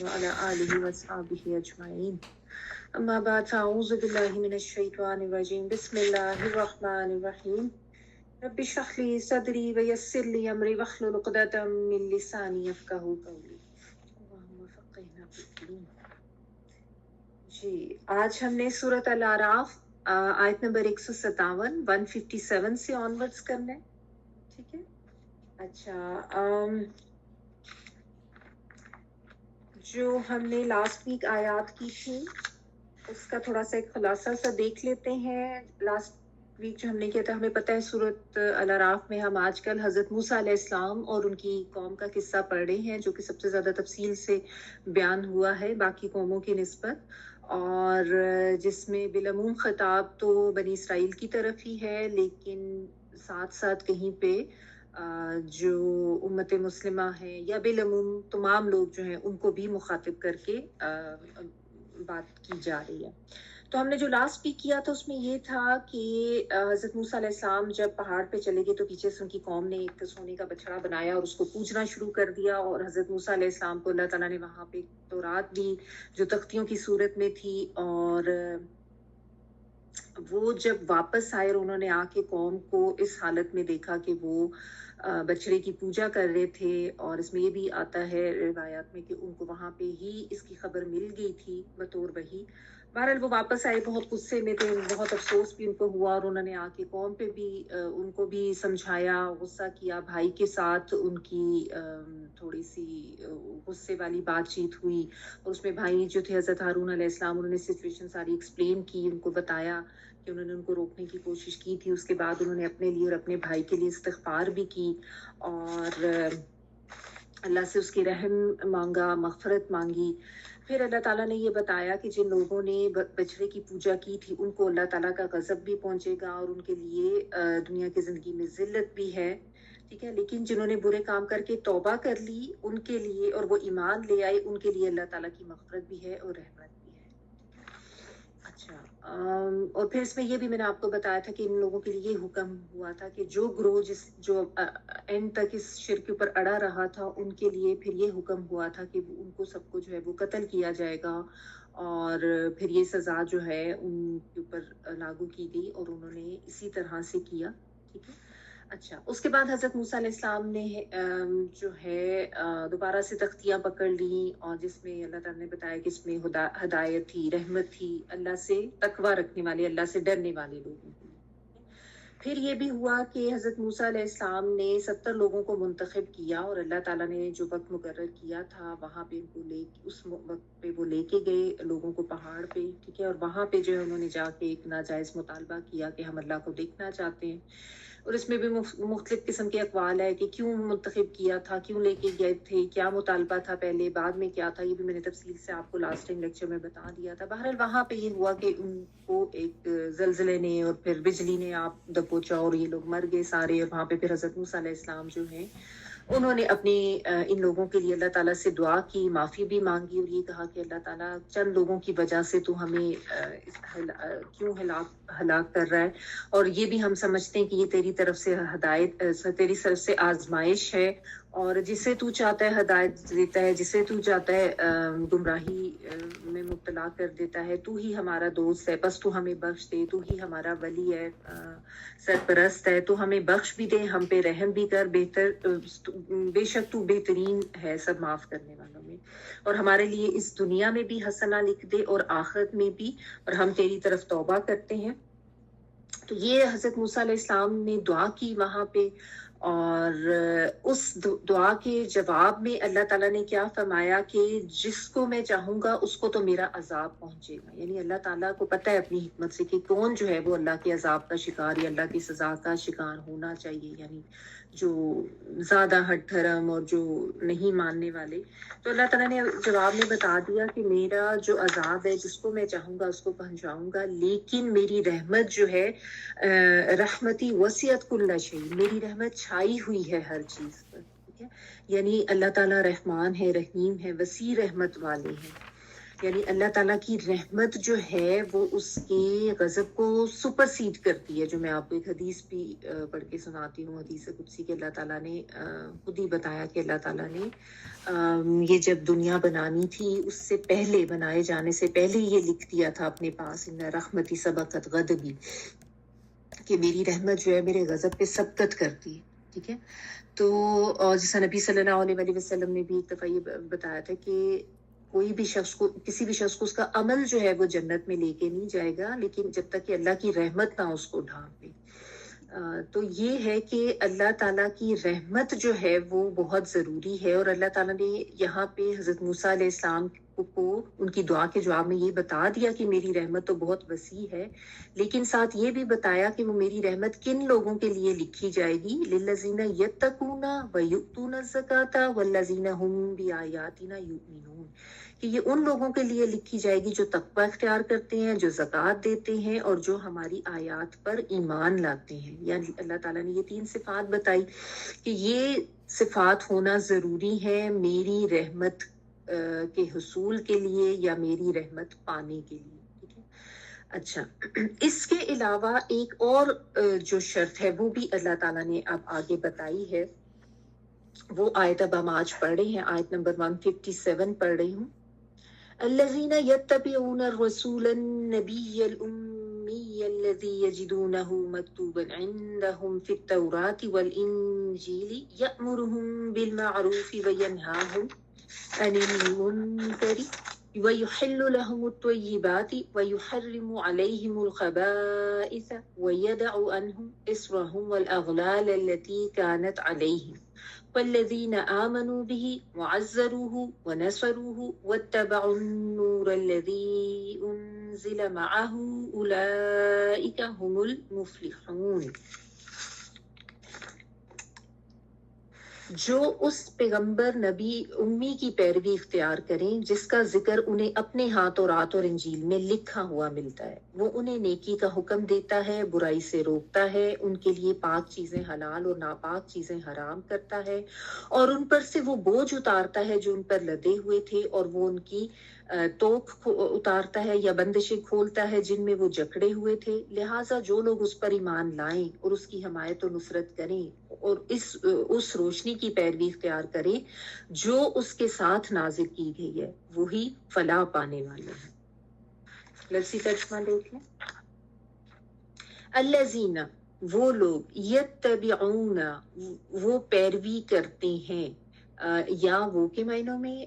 وعلى آله وصحبه أجمعين أما بعد فأعوذ بالله من الشيطان الرجيم بسم الله الرحمن الرحيم رب اشرح لي صدري ويسر لي أمري واحلل عقدة من لساني يفقهوا قولي اللهم فقهنا في الدين۔ جی آج ہم نے سورۃ الاعراف آیت نمبر 157 157 سے آنورڈز کرنا ہے، ٹھیک ہے۔ اچھا جو ہم نے لاسٹ ویک آیات کی تھی اس کا تھوڑا سا ایک خلاصہ سا دیکھ لیتے ہیں۔ لاسٹ ویک جو ہم نے کیا تھا، ہمیں پتہ ہے سورۃ الاعراف میں ہم آج کل حضرت موسیٰ علیہ السلام اور ان کی قوم کا قصہ پڑھ رہے ہیں، جو کہ سب سے زیادہ تفصیل سے بیان ہوا ہے باقی قوموں کی نسبت، اور جس میں بالعموم خطاب تو بنی اسرائیل کی طرف ہی ہے، لیکن ساتھ ساتھ کہیں پہ جو امت مسلمہ ہے یا بالعموم تمام لوگ جو ہیں ان کو بھی مخاطب کر کے بات کی جا رہی ہے۔ تو ہم نے جو لاسٹ بھی کیا تھا اس میں یہ تھا کہ حضرت موسیٰ علیہ السلام جب پہاڑ پہ چلے گئے تو پیچھے سے ان کی قوم نے ایک سونے کا بچڑا بنایا اور اس کو پوجنا شروع کر دیا، اور حضرت موسیٰ علیہ السلام کو اللہ تعالیٰ نے وہاں پہ تورات دی جو تختیوں کی صورت میں تھی، اور وہ جب واپس آئے اور انہوں نے آ کے قوم کو اس حالت میں دیکھا کہ وہ بچڑے کی پوجا کر رہے تھے، اور اس میں یہ بھی آتا ہے روایات میں کہ ان کو وہاں پہ ہی اس کی خبر مل گئی تھی بطور وحی۔ بہرحال وہ واپس آئے، بہت غصے میں تھے، بہت افسوس بھی ان کو ہوا، اور انہوں نے آ کے قوم پہ بھی ان کو بھی سمجھایا، غصہ کیا، بھائی کے ساتھ ان کی تھوڑی سی غصے والی بات چیت ہوئی، اور اس میں بھائی جو تھے حضرت ہارون علیہ السلام، انہوں نے سچویشن ساری ایکسپلین کی، ان کو بتایا کہ انہوں نے ان کو روکنے کی کوشش کی تھی۔ اس کے بعد انہوں نے اپنے لیے اور اپنے بھائی کے لیے استغفار بھی کی، اور اللہ سے اس کی رحم مانگا، مغفرت مانگی۔ پھر اللہ تعالیٰ نے یہ بتایا کہ جن لوگوں نے بچڑے کی پوجا کی تھی ان کو اللہ تعالیٰ کا غضب بھی پہنچے گا، اور ان کے لیے دنیا کی زندگی میں ذلت بھی ہے، ٹھیک ہے۔ لیکن جنہوں نے برے کام کر کے توبہ کر لی ان کے لیے، اور وہ ایمان لے آئے، ان کے لیے اللہ تعالیٰ کی مغفرت بھی ہے اور رحمت بھی ہے۔ اچھا اور پھر اس میں یہ بھی میں نے آپ کو بتایا تھا کہ ان لوگوں کے لیے یہ حکم ہوا تھا کہ جو گروہ جو اینڈ تک اس شرک کے اوپر اڑا رہا تھا ان کے لیے پھر یہ حکم ہوا تھا کہ ان کو سب کو جو ہے وہ قتل کیا جائے گا، اور پھر یہ سزا جو ہے ان کے اوپر لاگو کی گئی، اور انہوں نے اسی طرح سے کیا، ٹھیک ہے۔ اچھا اس کے بعد حضرت موسیٰ علیہ السلام نے جو ہے دوبارہ سے تختیاں پکڑ لی، اور جس میں اللہ تعالیٰ نے بتایا کہ اس میں ہدایت تھی، رحمت تھی، اللہ سے تقوی رکھنے والے، اللہ سے ڈرنے والے لوگوں کو۔ پھر یہ بھی ہوا کہ حضرت موسیٰ علیہ السلام نے 70 لوگوں کو منتخب کیا، اور اللہ تعالیٰ نے جو وقت مقرر کیا تھا وہاں پہ ان کو اس وقت پہ وہ لے کے گئے لوگوں کو پہاڑ پہ، ٹھیک ہے، اور وہاں پہ جو ہے انہوں نے جا کے ایک ناجائز مطالبہ کیا کہ ہم اللہ کو دیکھنا چاہتے ہیں، اور اس میں بھی مختلف قسم کے اقوال ہے کہ کیوں منتخب کیا تھا، کیوں لے کے گئے تھے، کیا مطالبہ تھا پہلے، بعد میں کیا تھا، یہ بھی میں نے تفصیل سے آپ کو لاسٹ ٹائم لیکچر میں بتا دیا تھا۔ بہرحال وہاں پہ یہ ہوا کہ ان کو ایک زلزلے نے اور پھر بجلی نے آپ دبوچا، اور یہ لوگ مر گئے سارے، اور وہاں پہ پھر حضرت موسیٰ علیہ السلام جو ہیں انہوں نے اپنی ان لوگوں کے لیے اللہ تعالیٰ سے دعا کی، معافی بھی مانگی، اور یہ کہا کہ اللہ تعالیٰ چند لوگوں کی وجہ سے تو ہمیں کیوں ہلاک کر رہا ہے، اور یہ بھی ہم سمجھتے ہیں کہ یہ تیری طرف سے ہدایت، تیری طرف سے آزمائش ہے، اور جسے تو چاہتا ہے ہدایت دیتا ہے، جسے تو چاہتا ہے گمراہی میں مبتلا کر دیتا ہے، تو ہی ہمارا دوست ہے، بس تو ہمیں بخش دے، تو ہی ہمارا ولی ہے، سرپرست ہے، تو ہمیں بخش بھی دے، ہم پہ رحم بھی کر، بے شک تو بہترین ہے سب معاف کرنے والوں میں، اور ہمارے لیے اس دنیا میں بھی حسنہ لکھ دے اور آخرت میں بھی، اور ہم تیری طرف توبہ کرتے ہیں۔ تو یہ حضرت موسیٰ علیہ السلام نے دعا کی وہاں پہ، اور اس دعا کے جواب میں اللہ تعالیٰ نے کیا فرمایا کہ جس کو میں چاہوں گا اس کو تو میرا عذاب پہنچے گا، یعنی اللہ تعالیٰ کو پتہ ہے اپنی حکمت سے کہ کون جو ہے وہ اللہ کے عذاب کا شکار یا اللہ کی سزا کا شکار ہونا چاہیے، یعنی جو زیادہ ہٹ دھرم اور جو نہیں ماننے والے۔ تو اللہ تعالیٰ نے جواب میں بتا دیا کہ میرا جو عذاب ہے جس کو میں چاہوں گا اس کو پہنچاؤں گا، لیکن میری رحمت جو ہے رحمتی وسعت کل شیء، میری رحمت چھائی ہوئی ہے ہر چیز پر، ٹھیک ہے، یعنی اللہ تعالیٰ رحمان ہے، رحیم ہے، وسیع رحمت والے ہیں۔ یعنی اللہ تعالیٰ کی رحمت جو ہے وہ اس کے غضب کو سپرسیڈ کرتی ہے. جو میں آپ کو ایک حدیث بھی پڑھ کے سناتی ہوں, حدیث قدسی کہ اللہ تعالیٰ نے خود ہی بتایا کہ اللہ تعالیٰ نے یہ جب دنیا بنانی تھی اس سے پہلے, بنائے جانے سے پہلے یہ لکھ دیا تھا اپنے پاس, ان رحمتی سبقت غضبی, کہ میری رحمت جو ہے میرے غضب پہ سبقت کرتی ہے. ٹھیک ہے, تو اور جیسا نبی صلی اللہ علیہ وسلم نے بھی ایک دفعہ یہ بتایا تھا کہ کوئی بھی شخص کو, کسی بھی شخص کو اس کا عمل جو ہے وہ جنت میں لے کے نہیں جائے گا, لیکن جب تک کہ اللہ کی رحمت نہ اس کو ڈھانپ لے. تو یہ ہے کہ اللہ تعالیٰ کی رحمت جو ہے وہ بہت ضروری ہے. اور اللہ تعالیٰ نے یہاں پہ حضرت موسیٰ علیہ السلام کو ان کی دعا کے جواب میں یہ بتا دیا کہ میری رحمت تو بہت وسیع ہے, لیکن ساتھ یہ بھی بتایا کہ وہ میری رحمت کن لوگوں کے لیے لکھی جائے گی. للذین یتقون ویؤتون الزکاۃ والذین هم بآیاتنا یؤمنون, کہ یہ ان لوگوں کے لیے لکھی جائے گی جو تقوی اختیار کرتے ہیں, جو زکوٰۃ دیتے ہیں, اور جو ہماری آیات پر ایمان لاتے ہیں. یعنی اللہ تعالیٰ نے یہ 3 صفات بتائی کہ یہ صفات ہونا ضروری ہے میری رحمت کے حصول کے لیے یا میری رحمت پانے کے لیے. ٹھیک ہے, اچھا اس کے علاوہ ایک اور جو شرط ہے وہ بھی اللہ تعالیٰ نے اب آگے بتائی ہے. وہ آیت اب ہم آج پڑھ رہے ہیں, آیت نمبر 157 پڑھ رہی ہوں. الذين يتبعون الرسول النبي الأمي الذي يجدونه مكتوبا عندهم في التوراة والإنجيل يأمرهم بالمعروف وينهاهم عن المنكر ويحل لهم الطيبات ويحرم عليهم الخبائث ويدع عنهم إصرهم والأغلال التي كانت عليهم والذين آمنوا به وعزروه ونصروه واتبعوا النور الذي أنزل معه أولئك هم المفلحون. جو اس پیغمبر نبی امی کی پیروی اختیار کریں جس کا ذکر انہیں اپنے ہاتھ اور رات اور انجیل میں لکھا ہوا ملتا ہے, وہ انہیں نیکی کا حکم دیتا ہے, برائی سے روکتا ہے, ان کے لیے پاک چیزیں حلال اور ناپاک چیزیں حرام کرتا ہے, اور ان پر سے وہ بوجھ اتارتا ہے جو ان پر لدے ہوئے تھے, اور وہ ان کی توق اتارتا ہے یا بندشیں کھولتا ہے جن میں وہ جکڑے ہوئے تھے. لہٰذا جو لوگ اس پر ایمان لائیں اور اس کی حمایت و نصرت کریں اور اس روشنی کی پیروی اختیار کریں جو اس کے ساتھ نازل کی گئی ہے, وہی فلاح پانے والے ہیں. لفظی ترجمہ دیکھ لیں. الذین, وہ لوگ, یتبعون, وہ پیروی کرتے ہیں, یا وہ کے معنوں میں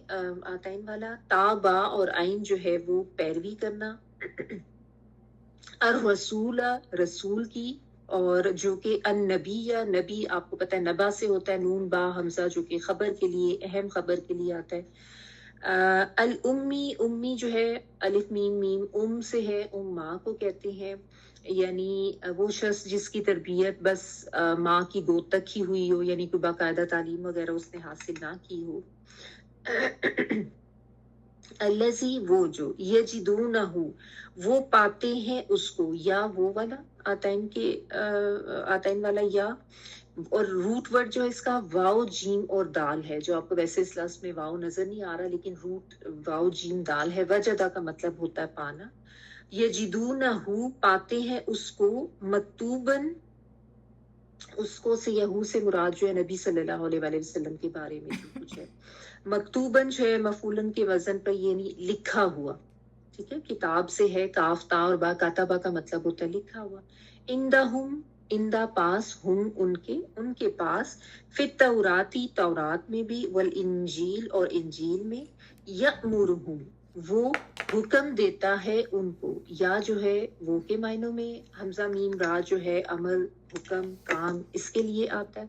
آتائن والا تابا اور عین جو ہے وہ پیروی کرنا, الرسول, رسول کی, اور جو کہ النبی, نبی آپ کو پتہ ہے نبا سے ہوتا ہے, نون با حمزہ, جو کہ خبر کے لیے, اہم خبر کے لیے آتا ہے. الامی, امی جو ہے الف میم میم, ام سے ہے, ماں کو کہتے ہیں, یعنی وہ شخص جس کی تربیت بس ماں کی گود تک ہی ہوئی ہو, یعنی کوئی باقاعدہ تعلیم وغیرہ اس نے حاصل نہ کی ہو. الذی, وہ جو, یجدونہ, وہ پاتے ہیں اس کو, یا وہ والا آتائن کے آتائن والا یا, اور روٹ ورڈ جو ہے اس کا واو جیم اور دال ہے, جو آپ کو ویسے اس لفظ میں واو نظر نہیں آ رہا لیکن روٹ واو جیم دال ہے. وجدہ کا مطلب ہوتا ہے پانا. یجدونہ, پاتے ہیں اس کو, مکتوباً, اس کو سے یہو سے مراد جو ہے نبی صلی اللہ علیہ وسلم کے بارے میں جو کچھ ہے. مکتوباً جو ہے مفعولن کے وزن پر, یعنی لکھا ہوا. ٹھیک ہے, کتاب سے ہے, کاف تا اور با, کاتبہ کا مطلب ہوتا ہے لکھا ہوا. عندہم, اندہ پاس, ہم ان کے پاس, فی التوراتی, تورات میں بھی, والانجیل, اور انجیل میں, یأمرہم, وہ حکم دیتا ہے ان کو, یا جو ہے وہ کے معنوں میں حمزہ میم را جو ہے امر, حکم, کام, اس کے لیے آتا ہے.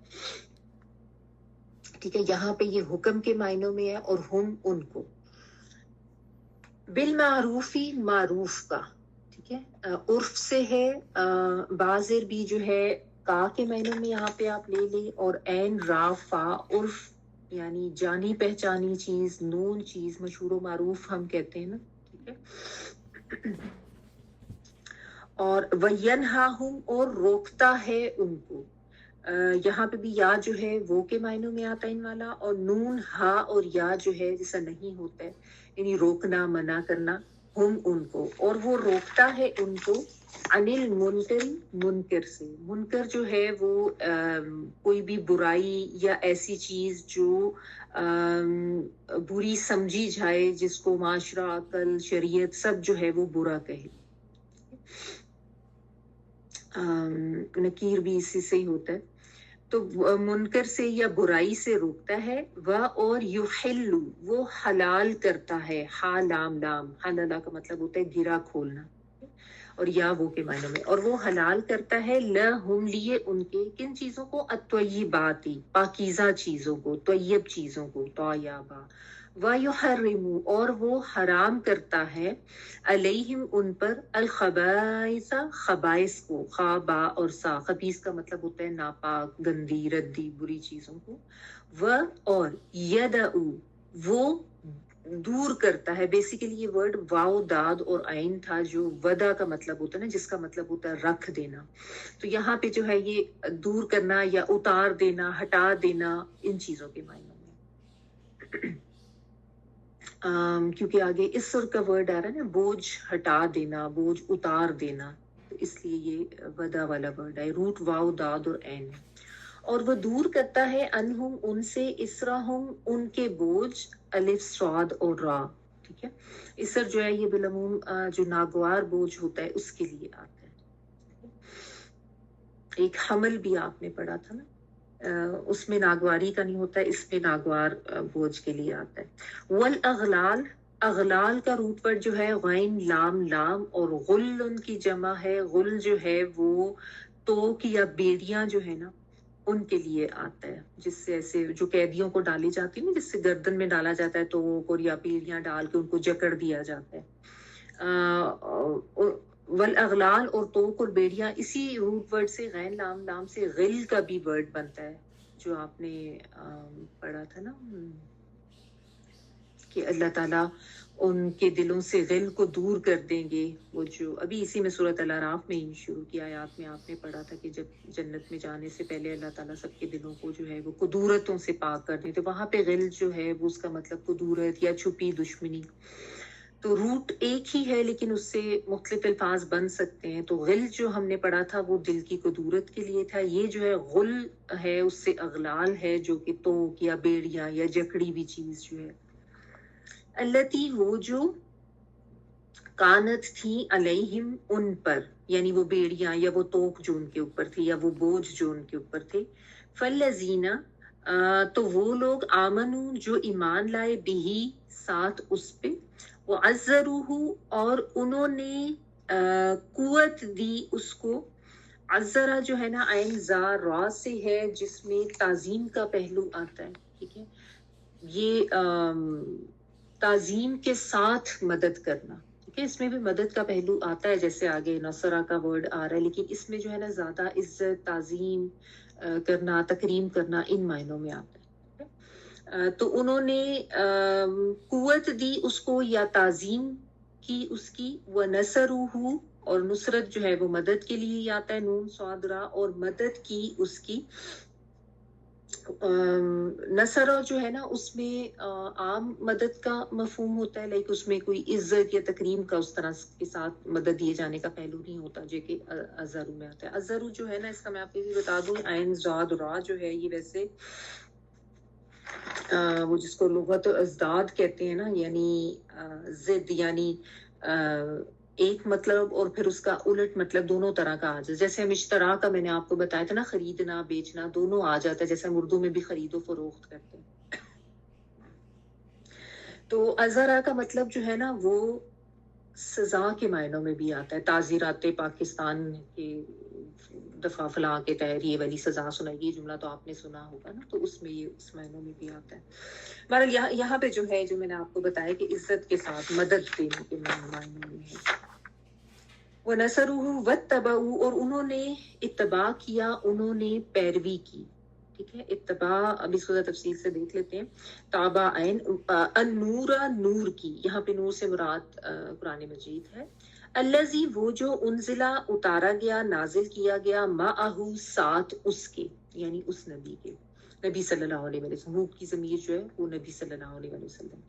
ٹھیک ہے, یہاں پہ یہ حکم کے معنوں میں ہے, اور ہم ان کو. بالمعروفی, معروف کا, ٹھیک ہے, عرف سے ہے, بازر بھی جو ہے کا کے معنوں میں یہاں پہ آپ لے لیں, اور عین را فا, عرف یعنی جانی پہچانی چیز, نون چیز, مشہور و معروف ہم کہتے ہیں نا. ٹھیک ہے, اور وینہاہم, اور روکتا ہے ان کو. یہاں پہ بھی یا جو ہے وہ کے معنوں میں آتا ہے ان والا, اور نون ہا اور یا جو ہے جیسا نہیں ہوتا ہے, یعنی روکنا منع کرنا، ہم ان کو، اور وہ روکتا ہے ان کو انل منکر منکر سے. منکر جو ہے وہ کوئی بھی برائی یا ایسی چیز جو بری سمجھی جائے، جس کو معاشرہ، عقل، شریعت سب جو ہے وہ برا کہے. نکیر بھی اسی سے ہی ہوتا ہے. تو منکر سے یا برائی سے روکتا ہے. اور یحل وہ حلال کرتا ہے. حالام لام، حلالہ کا مطلب ہوتا ہے گرا کھولنا، اور یا وہ کے معنی میں. اور وہ حلال کرتا ہے لہم لیے ان کے، کن چیزوں کو؟ الطیبات، پاکیزہ چیزوں کو، طیب چیزوں کو، طیبہ. وَيُحَرِّمُ اور وہ حرام کرتا ہے علیہم ان پر الخبائث خبائث کو، خابا اور سا. خبیث کا مطلب ہوتا ہے ناپاک، گندی، ردی، بری چیزوں کو. اور یدعو وہ دور کرتا ہے. بیسیکلی یہ ورڈ واو داد اور عین تھا، جو ودا کا مطلب ہوتا ہے نا، جس کا مطلب ہوتا ہے رکھ دینا. تو یہاں پہ جو ہے یہ دور کرنا یا اتار دینا، ہٹا دینا، ان چیزوں کے معنی میں. کیونکہ آگے اسر کا ورڈ آ رہا ہے نا، بوجھ ہٹا دینا، بوجھ اتار دینا، تو اس لیے یہ ودا والا ورڈ ہے. روٹ واو داد اور عین. اور وہ دور کرتا ہے انہم ان سے، اسرہم ان کے بوجھ، الف صاد اور را. ٹھیک ہے. اسر جو ہے یہ بالعموم جو ناگوار بوجھ ہوتا ہے اس کے لیے آتا ہے. ایک حمل بھی آپ نے پڑھا تھا نا، اس میں ناگواری کا نہیں ہوتا ہے، اس میں ناگوار بوجھ کے لیے آتا ہے. والاغلال، اغلال کا روٹ ورڈ جو ہے غین لام لام، اور غل ان کی جمع ہے. غل جو ہے وہ توک یا بیڑیاں جو ہے نا ان کے لیے آتا ہے، جس سے ایسے جو قیدیوں کو ڈالی جاتی ہے، جس سے گردن میں ڈالا جاتا ہے توک، اور یا بیڑیاں ڈال کے ان کو جکڑ دیا جاتا ہے. والاغلال اور توک اور بیڑیاں، اسی روٹ ورڈ سے غین لام لام سے غل کا بھی ورڈ بنتا ہے، جو آپ نے پڑھا تھا نا کہ اللہ تعالیٰ ان کے دلوں سے غل کو دور کر دیں گے. وہ جو ابھی اسی میں سورۃ الاعراف میں ہی شروع کی آیات میں آپ نے پڑھا تھا کہ جب جنت میں جانے سے پہلے اللہ تعالیٰ سب کے دلوں کو جو ہے وہ قدورتوں سے پاک کر دیں. تو وہاں پہ غل جو ہے وہ اس کا مطلب قدورت یا چھپی دشمنی. تو روٹ ایک ہی ہے لیکن اس سے مختلف الفاظ بن سکتے ہیں. تو غل جو ہم نے پڑھا تھا وہ دل کی قدورت کے لیے تھا. یہ جو ہے غل ہے اس سے اغلال ہے، جو کہ توک یا بیڑیاں یا جکڑی ہوئی چیز جو ہے. التی وہ جو کانت تھی علیہم ان پر، یعنی وہ بیڑیاں یا وہ توک جو ان کے اوپر تھی یا وہ بوجھ جو ان کے اوپر تھے. فالذین تو وہ لوگ آمنو جو ایمان لائے، بھی ساتھ اس پہ، وعزروہ اور انہوں نے قوت دی اس کو. عزرہ جو ہے نا عین زا را سے ہے، جس میں تعظیم کا پہلو آتا ہے. ٹھیک ہے. یہ تعظیم کے ساتھ مدد کرنا. ٹھیک ہے. اس میں بھی مدد کا پہلو آتا ہے، جیسے آگے نصرہ کا ورڈ آ رہا ہے، لیکن اس میں جو ہے نا زیادہ عزت، تعظیم کرنا، تکریم کرنا، ان معنوں میں آتا ہے. تو انہوں نے قوت دی اس کو یا تعظیم کی اس کی. وَنَصَرُوهُ اور نصرت جو ہے وہ مدد کے لیے ہی آتا ہے، نون صاد را، اور مدد کی اس کی. نصرہ جو ہے نا اس میں عام مدد کا مفہوم ہوتا ہے، لیکن اس میں کوئی عزت یا تکریم کا اس طرح کے ساتھ مدد دیے جانے کا پہلو نہیں ہوتا، جو کہ ازرو میں آتا ہے. ازرو جو ہے نا، اس کا میں آپ کو بھی بتا دوں، عین زاد را جو ہے یہ ویسے وہ جس کو لغت ازداد کہتے ہیں نا، یعنی ضد، یعنی ایک مطلب اور پھر اس کا الٹ مطلب دونوں طرح کا آ جاتا ہے. جیسے ہم اشترا کا میں نے آپ کو بتایا تھا نا، خریدنا بیچنا دونوں آ جاتا ہے، جیسے ہم اردو میں بھی خرید و فروخت کرتے ہیں. تو ازرا کا مطلب جو ہے نا وہ سزا کے معنوں میں بھی آتا ہے. تعزیرات پاکستان کے دفعہ فلاں کے تحت یہ والی سزا سنائی، یہ جملہ تو آپ نے سنا ہوگا نا، تو اس میں یہ اس معنوں میں بھی آتا ہے. بہرحال یہاں پہ جو ہے، جو میں نے آپ کو بتایا کہ عزت کے ساتھ مدد دینے کے معنوں میں ہے. وَنَصَرُوهُ وَاتَّبَعُوا اور انہوں نے اتباع کیا، انہوں نے پیروی کی. ٹھیک ہے. اتباع اب اس کو تفصیل سے دیکھ لیتے ہیں. تابع عین النور، نور کی، یہاں پہ نور سے مراد قرآن مجید ہے. الذی وہ جو انزلہ اتارا گیا، نازل کیا گیا، معہو ساتھ اس کے، یعنی اس نبی کے، نبی صلی اللہ علیہ وسلم. وہ کی ضمیر جو ہے وہ نبی صلی اللہ علیہ وسلم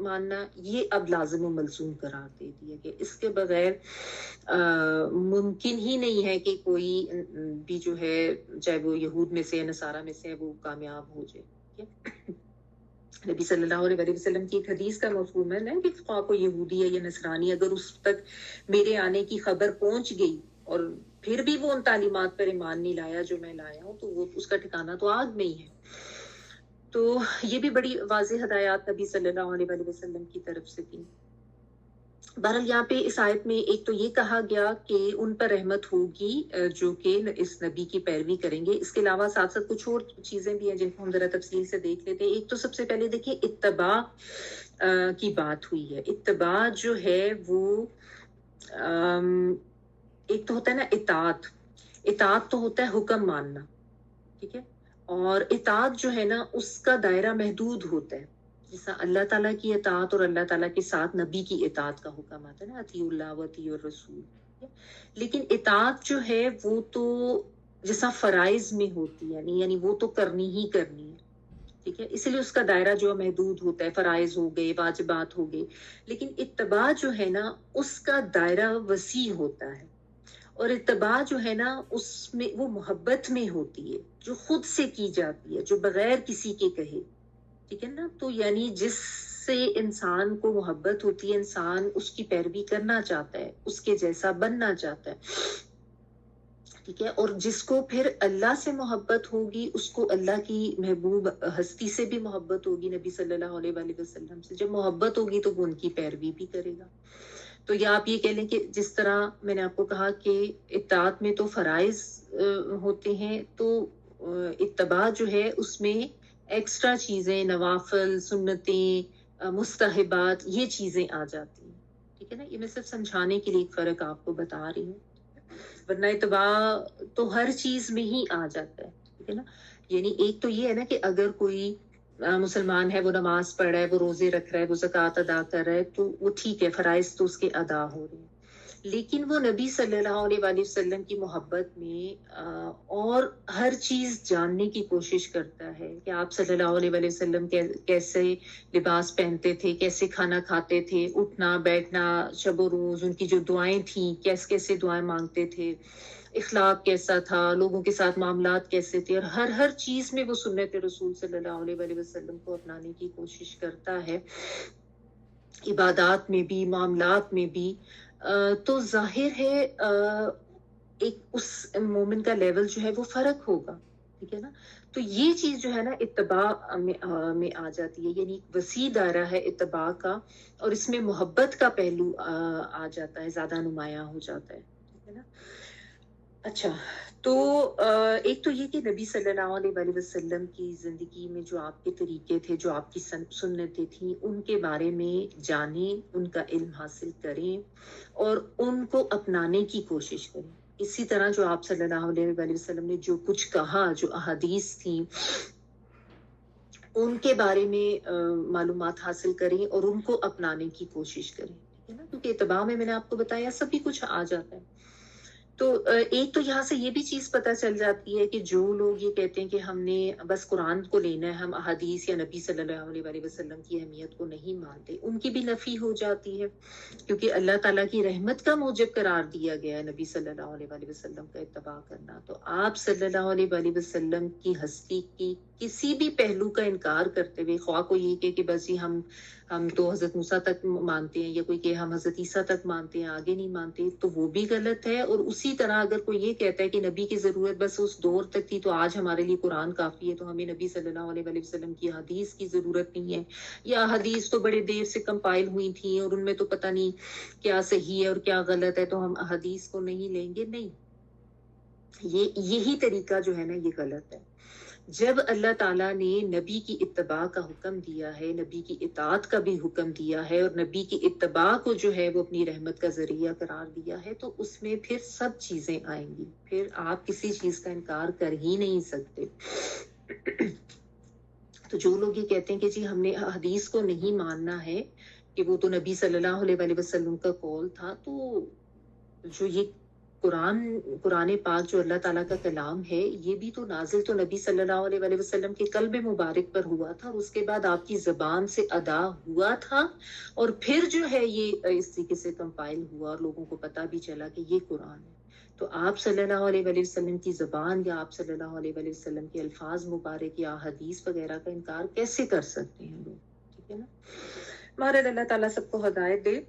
ماننا یہ اب لازم و ملزوم قرار دے دیا کہ اس کے بغیر ممکن ہی نہیں ہے کہ کوئی بھی جو ہے چاہے وہ یہود میں سے نصارہ میں سے وہ کامیاب ہو جائے. نبی صلی اللہ علیہ وسلم کی ایک حدیث کا مفہوم ہے نا کہ خواہ کو یہودی ہے یا نصرانی اگر اس تک میرے آنے کی خبر پہنچ گئی اور پھر بھی وہ ان تعلیمات پر ایمان نہیں لایا جو میں لایا ہوں تو وہ اس کا ٹھکانہ تو آگ میں ہی ہے. تو یہ بھی بڑی واضح ہدایات نبی صلی اللہ علیہ وسلم کی طرف سے تھی. بہرحال یہاں پہ اس آیت میں ایک تو یہ کہا گیا کہ ان پر رحمت ہوگی جو کہ اس نبی کی پیروی کریں گے. اس کے علاوہ ساتھ ساتھ کچھ اور چیزیں بھی ہیں جن کو ہم ذرا تفصیل سے دیکھ لیتے ہیں. ایک تو سب سے پہلے دیکھیں اتباع کی بات ہوئی ہے. اتباع جو ہے وہ ایک تو ہوتا ہے نا اطاعت تو ہوتا ہے حکم ماننا, ٹھیک ہے, اور اطاعت جو ہے نا اس کا دائرہ محدود ہوتا ہے. جیسا اللہ تعالیٰ کی اطاعت اور اللہ تعالیٰ کے ساتھ نبی کی اطاعت کا حکم آتا ہے نا, اطیعوا اللہ واطیعوا الرسول. لیکن اطاعت جو ہے وہ تو جیسا فرائض میں ہوتی ہے یعنی وہ تو کرنی ہی کرنی ہے, ٹھیک ہے, اس لیے اس کا دائرہ جو محدود ہوتا ہے, فرائض ہو گئے, واجبات ہو گئے. لیکن اتباع جو ہے نا اس کا دائرہ وسیع ہوتا ہے, اور اتباع جو ہے نا اس میں وہ محبت میں ہوتی ہے جو خود سے کی جاتی ہے, جو بغیر کسی کے کہے, ٹھیک ہے نا. تو یعنی جس سے انسان کو محبت ہوتی ہے, انسان اس کی پیروی کرنا چاہتا ہے, اس کے جیسا بننا چاہتا ہے, ٹھیک ہے. اور جس کو پھر اللہ سے محبت ہوگی اس کو اللہ کی محبوب ہستی سے بھی محبت ہوگی, نبی صلی اللہ علیہ وسلم سے جب محبت ہوگی تو وہ ان کی پیروی بھی کرے گا. تو یا آپ یہ کہہ لیں کہ جس طرح میں نے آپ کو کہا کہ اطاعت میں تو فرائض ہوتے ہیں, تو اتباع جو ہے اس میں ایکسٹرا چیزیں, نوافل, سنتیں, مستحبات, یہ چیزیں آ جاتی ہیں, ٹھیک ہے نا. یہ میں صرف سمجھانے کے لیے ایک فرق آپ کو بتا رہی ہوں, ورنہ اتباع تو ہر چیز میں ہی آ جاتا ہے, ٹھیک ہے نا. یعنی ایک تو یہ ہے نا کہ اگر کوئی مسلمان ہے, وہ نماز پڑھ رہا ہے, وہ روزے رکھ رہا ہے, وہ زکوٰۃ ادا کر رہا ہے, تو وہ ٹھیک ہے, فرائض تو اس کے ادا ہو رہے ہیں. لیکن وہ نبی صلی اللہ علیہ وسلم کی محبت میں اور ہر چیز جاننے کی کوشش کرتا ہے کہ آپ صلی اللہ علیہ وسلم کیسے لباس پہنتے تھے, کیسے کھانا کھاتے تھے, اٹھنا بیٹھنا, شب و روز, ان کی جو دعائیں تھیں, کیسے دعائیں مانگتے تھے, اخلاق کیسا تھا, لوگوں کے ساتھ معاملات کیسے تھے, اور ہر چیز میں وہ سنت رسول صلی اللہ علیہ وسلم کو اپنانے کی کوشش کرتا ہے, عبادات میں بھی, معاملات میں بھی. تو ظاہر ہے ایک اس مومن کا لیول جو ہے وہ فرق ہوگا, ٹھیک ہے نا. تو یہ چیز جو ہے نا اتباع میں آ جاتی ہے, یعنی وسیع دائرہ ہے اتباع کا, اور اس میں محبت کا پہلو آ جاتا ہے, زیادہ نمایاں ہو جاتا ہے, ٹھیک ہے نا. اچھا, تو ایک تو یہ کہ نبی صلی اللہ علیہ وسلم کی زندگی میں جو آپ کے طریقے تھے, جو آپ کی سنتیں تھیں, ان کے بارے میں جانیں, ان کا علم حاصل کریں اور ان کو اپنانے کی کوشش کریں. اسی طرح جو آپ صلی اللہ علیہ وسلم نے جو کچھ کہا, جو احادیث تھیں, ان کے بارے میں معلومات حاصل کریں اور ان کو اپنانے کی کوشش کریں, ٹھیک ہے نا. کیونکہ اتباع میں نے آپ کو بتایا سبھی کچھ آ جاتا ہے. تو ایک تو یہاں سے یہ بھی چیز پتہ چل جاتی ہے کہ جو لوگ یہ کہتے ہیں کہ ہم نے بس قرآن کو لینا ہے, ہم احادیث یا نبی صلی اللہ علیہ وسلم کی اہمیت کو نہیں مانتے, ان کی بھی نفی ہو جاتی ہے, کیونکہ اللہ تعالیٰ کی رحمت کا موجب قرار دیا گیا ہے نبی صلی اللہ علیہ وسلم کا اتباع کرنا. تو آپ صلی اللہ علیہ وسلم کی ہستی کی کسی بھی پہلو کا انکار کرتے ہوئے, خواہ کو یہ کہ بس ہی ہم تو حضرت موسیٰ تک مانتے ہیں, یا کوئی کہ ہم حضرت عیسیٰ تک مانتے ہیں, آگے نہیں مانتے, تو وہ بھی غلط ہے. اور اسی طرح اگر کوئی یہ کہتا ہے کہ نبی کی ضرورت بس اس دور تک تھی, تو آج ہمارے لیے قرآن کافی ہے, تو ہمیں نبی صلی اللہ علیہ وسلم کی حدیث کی ضرورت نہیں ہے, یا حدیث تو بڑے دیر سے کمپائل ہوئی تھی اور ان میں تو پتہ نہیں کیا صحیح ہے اور کیا غلط ہے, تو ہم حدیث کو نہیں لیں گے. نہیں, یہی طریقہ جو ہے نا یہ غلط ہے. جب اللہ تعالیٰ نے نبی کی اتباع کا حکم دیا ہے, نبی کی اطاعت کا بھی حکم دیا ہے, اور نبی کی اتباع کو جو ہے وہ اپنی رحمت کا ذریعہ قرار دیا ہے, تو اس میں پھر سب چیزیں آئیں گی, پھر آپ کسی چیز کا انکار کر ہی نہیں سکتے. تو جو لوگ یہ کہتے ہیں کہ جی ہم نے حدیث کو نہیں ماننا ہے کہ وہ تو نبی صلی اللہ علیہ وسلم کا قول تھا, تو جو یہ قرآن پاک جو اللہ تعالیٰ کا کلام ہے، یہ بھی تو نازل تو نبی صلی اللہ علیہ وسلم کے قلب مبارک پر ہوا تھا، اور اس کے بعد آپ کی زبان سے ادا ہوا تھا، اور پھر جو ہے یہ اس طریقے سے کمپائل ہوا اور لوگوں کو پتہ بھی چلا کہ یہ قرآن ہے۔ تو آپ صلی اللہ علیہ وسلم کی زبان یا آپ صلی اللہ علیہ وسلم کے الفاظ مبارک یا حدیث وغیرہ کا انکار کیسے کر سکتے ہیں لوگ؟ ٹھیک ہے نا؟ مہارت اللہ تعالیٰ سب کو ہدایت دے۔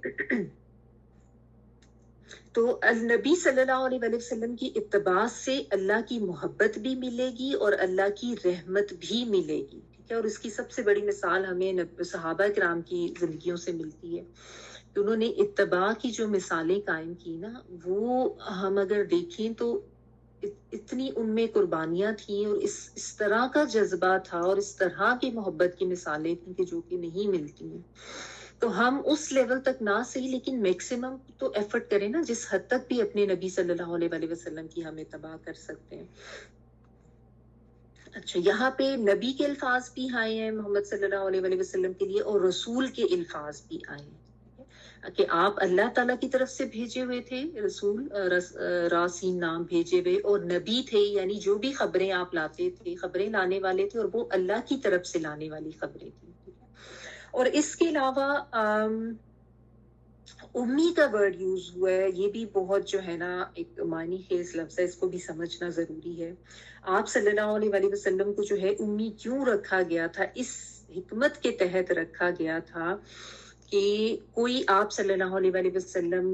تو النبی صلی اللہ علیہ وسلم کی اتباع سے اللہ کی محبت بھی ملے گی اور اللہ کی رحمت بھی ملے گی، ٹھیک ہے؟ اور اس کی سب سے بڑی مثال ہمیں صحابہ کرام کی زندگیوں سے ملتی ہے کہ انہوں نے اتباع کی جو مثالیں قائم کی نا، وہ ہم اگر دیکھیں تو اتنی ان میں قربانیاں تھیں اور اس طرح کا جذبہ تھا اور اس طرح کی محبت کی مثالیں تھیں کہ جو کہ نہیں ملتی ہیں۔ تو ہم اس لیول تک نہ صحیح لیکن میکسیمم تو ایفرٹ کریں نا، جس حد تک بھی اپنے نبی صلی اللہ علیہ وسلم کی ہم اتباع کر سکتے ہیں۔ اچھا، یہاں پہ نبی کے الفاظ بھی آئے ہیں محمد صلی اللہ علیہ وسلم کے لیے، اور رسول کے الفاظ بھی آئے ہیں کہ آپ اللہ تعالیٰ کی طرف سے بھیجے ہوئے تھے رسول، راسین نام بھیجے ہوئے، اور نبی تھے یعنی جو بھی خبریں آپ لاتے تھے، خبریں لانے والے تھے، اور وہ اللہ کی طرف سے لانے والی خبریں تھیں۔ اور اس کے علاوہ امی کا ورڈ یوز ہوا ہے، یہ بھی بہت جو ہے نا ایک معنی خیز لفظ ہے، اس کو بھی سمجھنا ضروری ہے۔ آپ صلی اللہ علیہ وسلم کو جو ہے امی کیوں رکھا گیا تھا؟ اس حکمت کے تحت رکھا گیا تھا کہ کوئی آپ صلی اللہ علیہ وسلم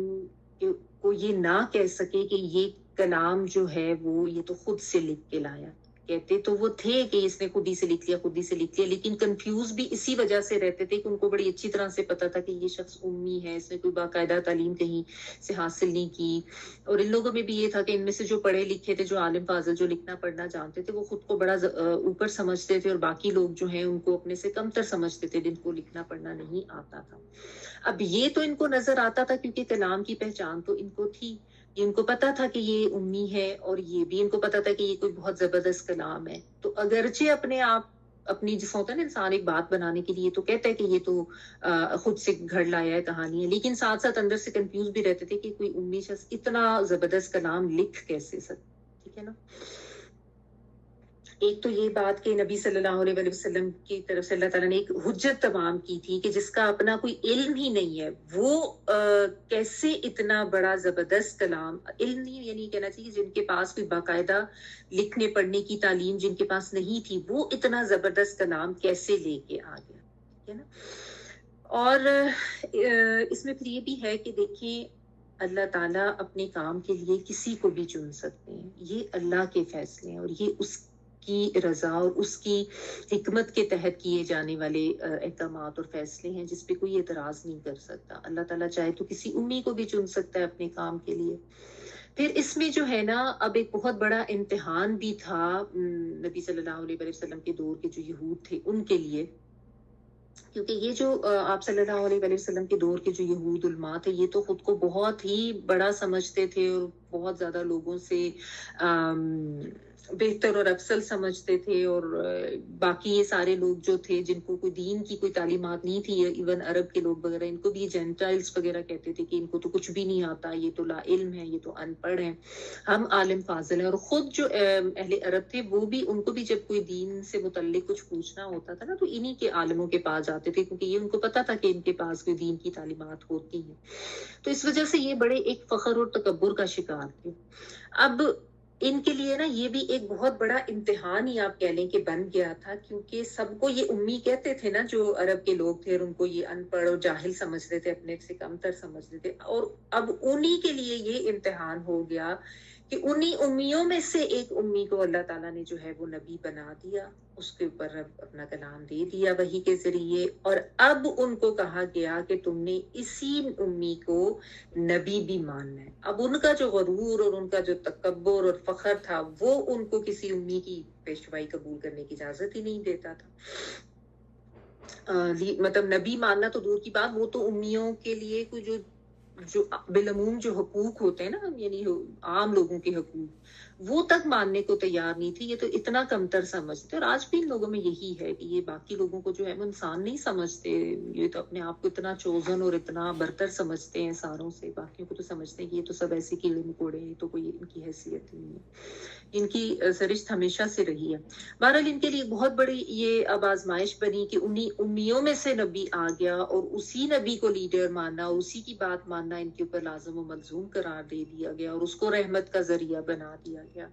کو یہ نہ کہہ سکے کہ یہ کلام جو ہے وہ یہ تو خود سے لکھ کے لایا۔ کہتے تو وہ تھے کہ اس نے خود ہی سے لکھ لیا، لیکن کنفیوز بھی اسی وجہ سے رہتے تھے کہ ان کو بڑی اچھی طرح سے پتا تھا کہ یہ شخص امی ہے، اس نے کوئی باقاعدہ تعلیم کہیں سے حاصل نہیں کی، اور ان لوگوں میں بھی یہ تھا کہ ان میں سے جو پڑھے لکھے تھے، جو عالم فاضل، جو لکھنا پڑھنا جانتے تھے، وہ خود کو بڑا اوپر سمجھتے تھے، اور باقی لوگ جو ہیں ان کو اپنے سے کم تر سمجھتے تھے جن کو لکھنا پڑھنا نہیں آتا تھا۔ اب یہ تو ان کو نظر آتا تھا کیونکہ کلام کی پہچان تو ان کو تھی، ان کو پتا تھا کہ یہ امی ہے، اور یہ بھی ان کو پتا تھا کہ یہ کوئی بہت زبردست کلام ہے۔ تو اگرچہ اپنے آپ اپنی جس ہوتا ہے نا انسان ایک بات بنانے کے لیے تو کہتا ہے کہ یہ تو خود سے گھڑ لایا ہے کہانی ہے، لیکن ساتھ ساتھ اندر سے کنفیوز بھی رہتے تھے کہ کوئی امی شخص اتنا زبردست کلام لکھ کیسے سکتا، ٹھیک ہے نا؟ ایک تو یہ بات کہ نبی صلی اللہ علیہ وسلم کی طرف سے اللہ تعالیٰ نے ایک حجت تمام کی تھی کہ جس کا اپنا کوئی علم ہی نہیں ہے، وہ کیسے اتنا بڑا زبردست کلام، علم نہیں یعنی کہنا چاہیے جن کے پاس کوئی باقاعدہ لکھنے پڑھنے کی تعلیم جن کے پاس نہیں تھی، وہ اتنا زبردست کلام کیسے لے کے آ گیا، ٹھیک ہے نا؟ اور اس میں پھر یہ بھی ہے کہ دیکھیں اللہ تعالیٰ اپنے کام کے لیے کسی کو بھی چن سکتے ہیں، یہ اللہ کے فیصلے ہیں، اور یہ اس کی رضا اور اس کی حکمت کے تحت کیے جانے والے احکامات اور فیصلے ہیں جس پہ کوئی اعتراض نہیں کر سکتا۔ اللہ تعالیٰ چاہے تو کسی امی کو بھی چن سکتا ہے اپنے کام کے لیے۔ پھر اس میں جو ہے نا اب ایک بہت بڑا امتحان بھی تھا نبی صلی اللہ علیہ وسلم کے دور کے جو یہود تھے ان کے لیے، کیونکہ یہ جو آپ صلی اللہ علیہ وسلم کے دور کے جو یہود علماء تھے، یہ تو خود کو بہت ہی بڑا سمجھتے تھے اور بہت زیادہ لوگوں سے بہتر اور افضل سمجھتے تھے، اور باقی یہ سارے لوگ جو تھے جن کو کوئی دین کی کوئی تعلیمات نہیں تھی، ایون عرب کے لوگ وغیرہ، ان کو بھی جینٹائلز وغیرہ کہتے تھے کہ ان کو تو کچھ بھی نہیں آتا، یہ تو لا علم ہے، یہ تو ان پڑھ ہیں، ہم عالم فاضل ہیں۔ اور خود جو اہل عرب تھے وہ بھی، ان کو بھی جب کوئی دین سے متعلق کچھ پوچھنا ہوتا تھا نا تو انہی کے عالموں کے پاس جاتے تھے، کیونکہ یہ ان کو پتا تھا کہ ان کے پاس کوئی دین کی تعلیمات ہوتی ہیں۔ تو اس وجہ سے یہ بڑے ایک فخر اور تکبر کا شکار تھے۔ اب ان کے لیے نا یہ بھی ایک بہت بڑا امتحان ہی آپ کہہ لیں کہ بن گیا تھا، کیونکہ سب کو یہ امی کہتے تھے نا جو عرب کے لوگ تھے، اور ان کو یہ ان پڑھ اور جاہل سمجھتے تھے، اپنے سے کم تر سمجھتے تھے، اور اب انہی کے لیے یہ امتحان ہو گیا کہ انہی امیوں میں سے ایک امی کو اللہ تعالیٰ نے جو ہے وہ نبی بنا دیا، اس کے اوپر اپنا کلام دے دیا وحی کے ذریعے، اور اب ان کو کہا گیا کہ تم نے اسی امی کو نبی بھی ماننا ہے۔ اب ان کا جو غرور اور ان کا جو تکبر اور فخر تھا وہ ان کو کسی امی کی پیشوائی قبول کرنے کی اجازت ہی نہیں دیتا تھا۔ مطلب نبی ماننا تو دور کی بات، وہ تو امیوں کے لیے کوئی جو بالعموم جو حقوق ہوتے ہیں نا، یعنی عام لوگوں کے حقوق، وہ تک ماننے کو تیار نہیں تھی. یہ تو اتنا کمتر سمجھتے, اور آج بھی ان لوگوں میں یہی ہے کہ یہ باقی لوگوں کو جو ہے وہ انسان نہیں سمجھتے. یہ تو اپنے آپ کو اتنا چوزن اور اتنا برتر سمجھتے ہیں ساروں سے, باقیوں کو تو سمجھتے ہیں کہ یہ تو سب ایسے کیڑے مکوڑے ہیں, تو کوئی ان کی حیثیت نہیں ہے. ان کی سرشت ہمیشہ سے رہی ہے. بہرحال ان کے لیے بہت بڑی یہ اب آزمائش بنی کہ انہی امیوں میں سے نبی آ گیا, اور اسی نبی کو لیڈر ماننا, اسی کی بات ماننا ان کے اوپر لازم و ملزوم قرار دے دیا گیا, اور اس کو رحمت کا ذریعہ بنا دیا گیا.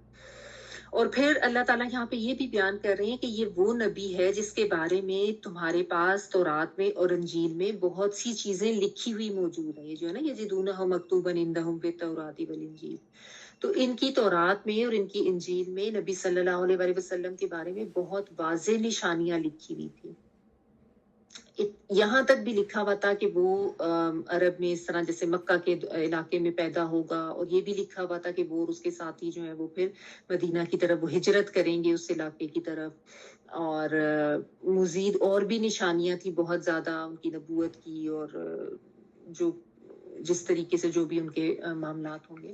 اور پھر اللہ تعالیٰ یہاں پہ یہ بھی بیان کر رہے ہیں کہ یہ وہ نبی ہے جس کے بارے میں تمہارے پاس تورات میں اور انجیل میں بہت سی چیزیں لکھی ہوئی موجود ہیں. یہ جو ہے نا, یجدونہ مکتوبا عندہم فی التوراۃ والانجیل, تو ان کی تورات میں اور ان کی انجیل میں نبی صلی اللہ علیہ وآلہ وسلم کے بارے میں بہت واضح نشانیاں لکھی ہوئی تھی. یہاں تک بھی لکھا ہوا تھا کہ وہ عرب میں اس طرح جیسے مکہ کے علاقے میں پیدا ہوگا, اور یہ بھی لکھا ہوا تھا کہ وہ اور اس کے ساتھی جو ہیں وہ پھر مدینہ کی طرف وہ ہجرت کریں گے اس علاقے کی طرف. اور مزید اور بھی نشانیاں تھی بہت زیادہ ان کی نبوت کی, اور جو جس طریقے سے جو بھی ان کے معاملات ہوں گے.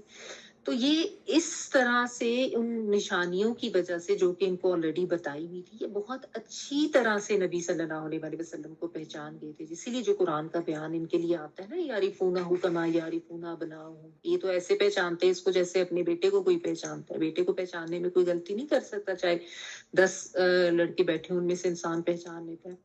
تو یہ اس طرح سے ان نشانیوں کی وجہ سے جو کہ ان کو آلریڈی بتائی ہوئی تھی, یہ بہت اچھی طرح سے نبی صلی اللہ علیہ وآلہ وسلم کو پہچان گئے تھے. اسی لیے جو قرآن کا بیان ان کے لیے آتا ہے نا, یعرفونہ کما یعرفون ابناءہم, یہ تو ایسے پہچانتے ہیں اس کو جیسے اپنے بیٹے کو کوئی پہچانتا ہے. بیٹے کو پہچاننے میں کوئی غلطی نہیں کر سکتا, چاہے 10 لڑکے بیٹھے ان میں سے انسان پہچان لیتا ہے.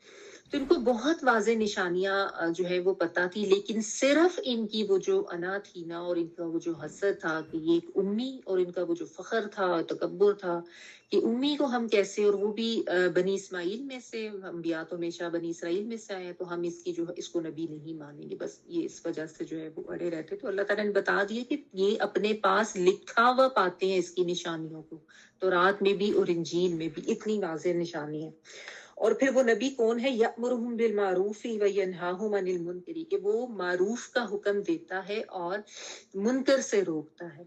تو ان کو بہت واضح نشانیاں جو ہے وہ پتا تھی, لیکن صرف ان کی وہ جو انا تھی نا, اور ان کا وہ جو حسد تھا کہ یہ ایک امی, اور ان کا وہ جو فخر تھا, تکبر تھا کہ امی کو ہم کیسے, اور وہ بھی بنی اسماعیل میں سے, انبیاء تو ہمیشہ بنی اسرائیل میں سے آئے ہیں, تو ہم اس کی جو اس کو نبی نہیں مانیں گے. بس یہ اس وجہ سے جو ہے وہ اڑے رہتے. تو اللہ تعالیٰ نے بتا دیا کہ یہ اپنے پاس لکھا ہوا پاتے ہیں اس کی نشانیوں کو, تورات میں بھی اور انجیل میں بھی اتنی واضح نشانی ہے. اور پھر وہ نبی کون ہے, یأمرہم بالمعروف وینہاہم عن المنکر, کہ وہ معروف کا حکم دیتا ہے اور منکر سے روکتا ہے.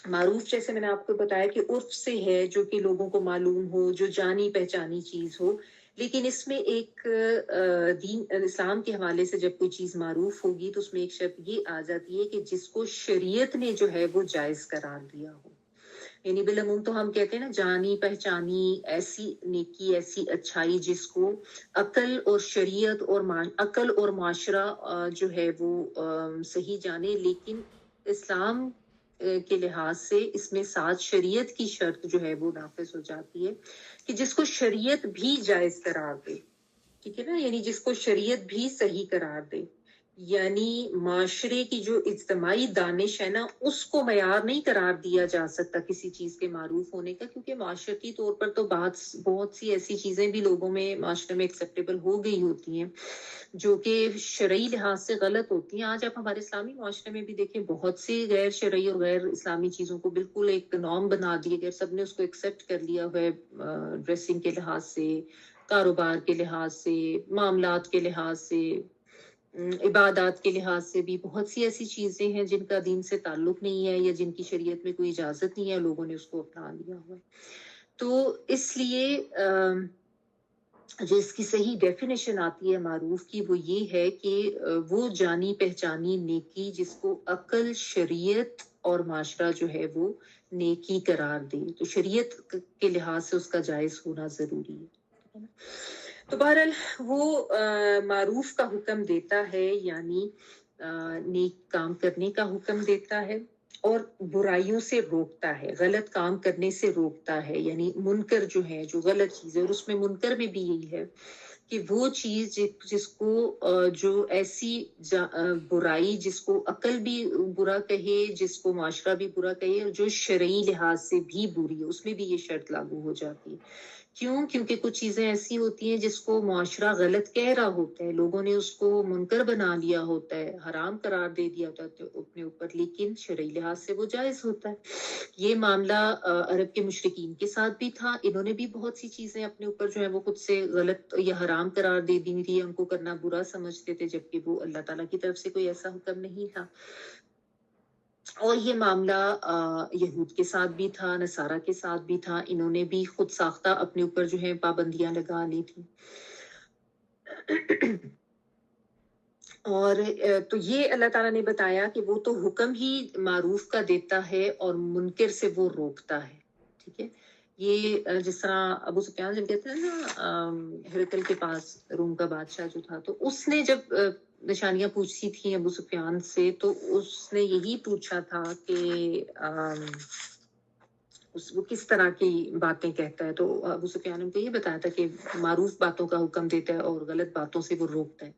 معروف جیسے میں نے آپ کو بتایا کہ عرف سے ہے, جو کہ لوگوں کو معلوم ہو, جو جانی پہچانی چیز ہو. لیکن اس میں ایک دین اسلام کے حوالے سے جب کوئی چیز معروف ہوگی تو اس میں ایک شرط یہ آ جاتی ہے کہ جس کو شریعت نے جو ہے وہ جائز قرار دیا ہو. یعنی بالعموم تو ہم کہتے ہیں نا جانی پہچانی ایسی نیکی, ایسی اچھائی جس کو عقل اور شریعت اور عقل اور معاشرہ جو ہے وہ صحیح جانے, لیکن اسلام کے لحاظ سے اس میں ساتھ شریعت کی شرط جو ہے وہ نافذ ہو جاتی ہے کہ جس کو شریعت بھی جائز قرار دے. ٹھیک ہے نا, یعنی جس کو شریعت بھی صحیح قرار دے. یعنی معاشرے کی جو اجتماعی دانش ہے نا, اس کو معیار نہیں قرار دیا جا سکتا کسی چیز کے معروف ہونے کا, کیونکہ معاشرتی طور پر تو بہت سی ایسی چیزیں بھی لوگوں میں معاشرے میں ایکسیپٹیبل ہو گئی ہوتی ہیں جو کہ شرعی لحاظ سے غلط ہوتی ہیں. آج آپ ہمارے اسلامی معاشرے میں بھی دیکھیں, بہت سی غیر شرعی اور غیر اسلامی چیزوں کو بالکل ایک نارم بنا دیا گیا, سب نے اس کو ایکسیپٹ کر لیا ہے. ڈریسنگ کے لحاظ سے, کاروبار کے لحاظ سے, معاملات کے لحاظ سے, عبادات کے لحاظ سے بھی بہت سی ایسی چیزیں ہیں جن کا دین سے تعلق نہیں ہے, یا جن کی شریعت میں کوئی اجازت نہیں ہے, لوگوں نے اس کو اپنا لیا ہوا. تو اس لیے جو اس کی صحیح ڈیفینیشن آتی ہے معروف کی, وہ یہ ہے کہ وہ جانی پہچانی نیکی جس کو عقل, شریعت اور معاشرہ جو ہے وہ نیکی قرار دے. تو شریعت کے لحاظ سے اس کا جائز ہونا ضروری ہے. تو بہرحال وہ معروف کا حکم دیتا ہے, یعنی نیک کام کرنے کا حکم دیتا ہے, اور برائیوں سے روکتا ہے, غلط کام کرنے سے روکتا ہے. یعنی منکر جو ہے, جو غلط چیز ہے, اور اس میں منکر میں بھی یہی ہے کہ وہ چیز جس کو جو ایسی برائی جس کو عقل بھی برا کہے, جس کو معاشرہ بھی برا کہے, اور جو شرعی لحاظ سے بھی بری ہے, اس میں بھی یہ شرط لاگو ہو جاتی ہے. کیوں؟ کیونکہ کچھ چیزیں ایسی ہوتی ہیں جس کو معاشرہ غلط کہہ رہا ہوتا ہے, لوگوں نے اس کو منکر بنا لیا ہوتا ہے, حرام قرار دے دیا ہوتا ہے اپنے اوپر, لیکن شرعی لحاظ سے وہ جائز ہوتا ہے. یہ معاملہ عرب کے مشرکین کے ساتھ بھی تھا. انہوں نے بھی بہت سی چیزیں اپنے اوپر جو ہے وہ خود سے غلط یا حرام قرار دے دی تھی, ان کو کرنا برا سمجھتے تھے, جبکہ وہ اللہ تعالیٰ کی طرف سے کوئی ایسا حکم نہیں تھا. اور یہ معاملہ یہود کے ساتھ بھی تھا, نصارہ کے ساتھ بھی تھا. انہوں نے بھی خود ساختہ اپنے اوپر جو ہے پابندیاں لگا لی تھی. اور تو یہ اللہ تعالیٰ نے بتایا کہ وہ تو حکم ہی معروف کا دیتا ہے اور منکر سے وہ روکتا ہے. ٹھیک ہے. یہ جس طرح ابو سفیان جب کہتے ہیں نا ہرقل کے پاس روم کا بادشاہ جو تھا تو اس نے جب نشانیاں پوچھی تھیں ابو سفیان سے تو اس نے یہی پوچھا تھا کہ وہ کس طرح کی باتیں کہتا ہے. تو ابو سفیان نے ان کو یہ بتایا تھا کہ معروف باتوں کا حکم دیتا ہے اور غلط باتوں سے وہ روکتا ہے.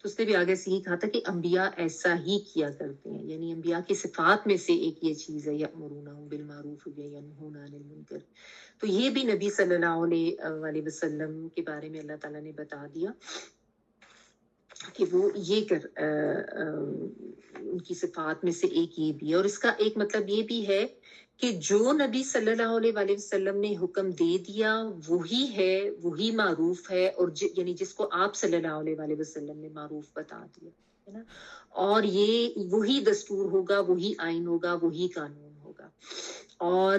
تو اس نے بھی آگے سے یہ کہا تھا کہ انبیاء ایسا ہی کیا کرتے ہیں, یعنی انبیاء کی صفات میں سے ایک یہ چیز ہے یأمرون بالمعروف وینہون عن المنکر. تو یہ بھی نبی صلی اللہ علیہ وسلم کے بارے میں اللہ تعالیٰ نے بتا دیا کہ وہ یہ ان کی صفات میں سے ایک یہ بھی ہے. اور اس کا ایک مطلب یہ بھی ہے کہ جو نبی صلی اللہ علیہ وسلم نے حکم دے دیا وہی ہے, وہی معروف ہے, اور یعنی جس کو آپ صلی اللہ علیہ وسلم نے معروف بتا دیا ہے نا, اور یہ وہی دستور ہوگا, وہی آئین ہوگا, وہی قانون ہوگا. اور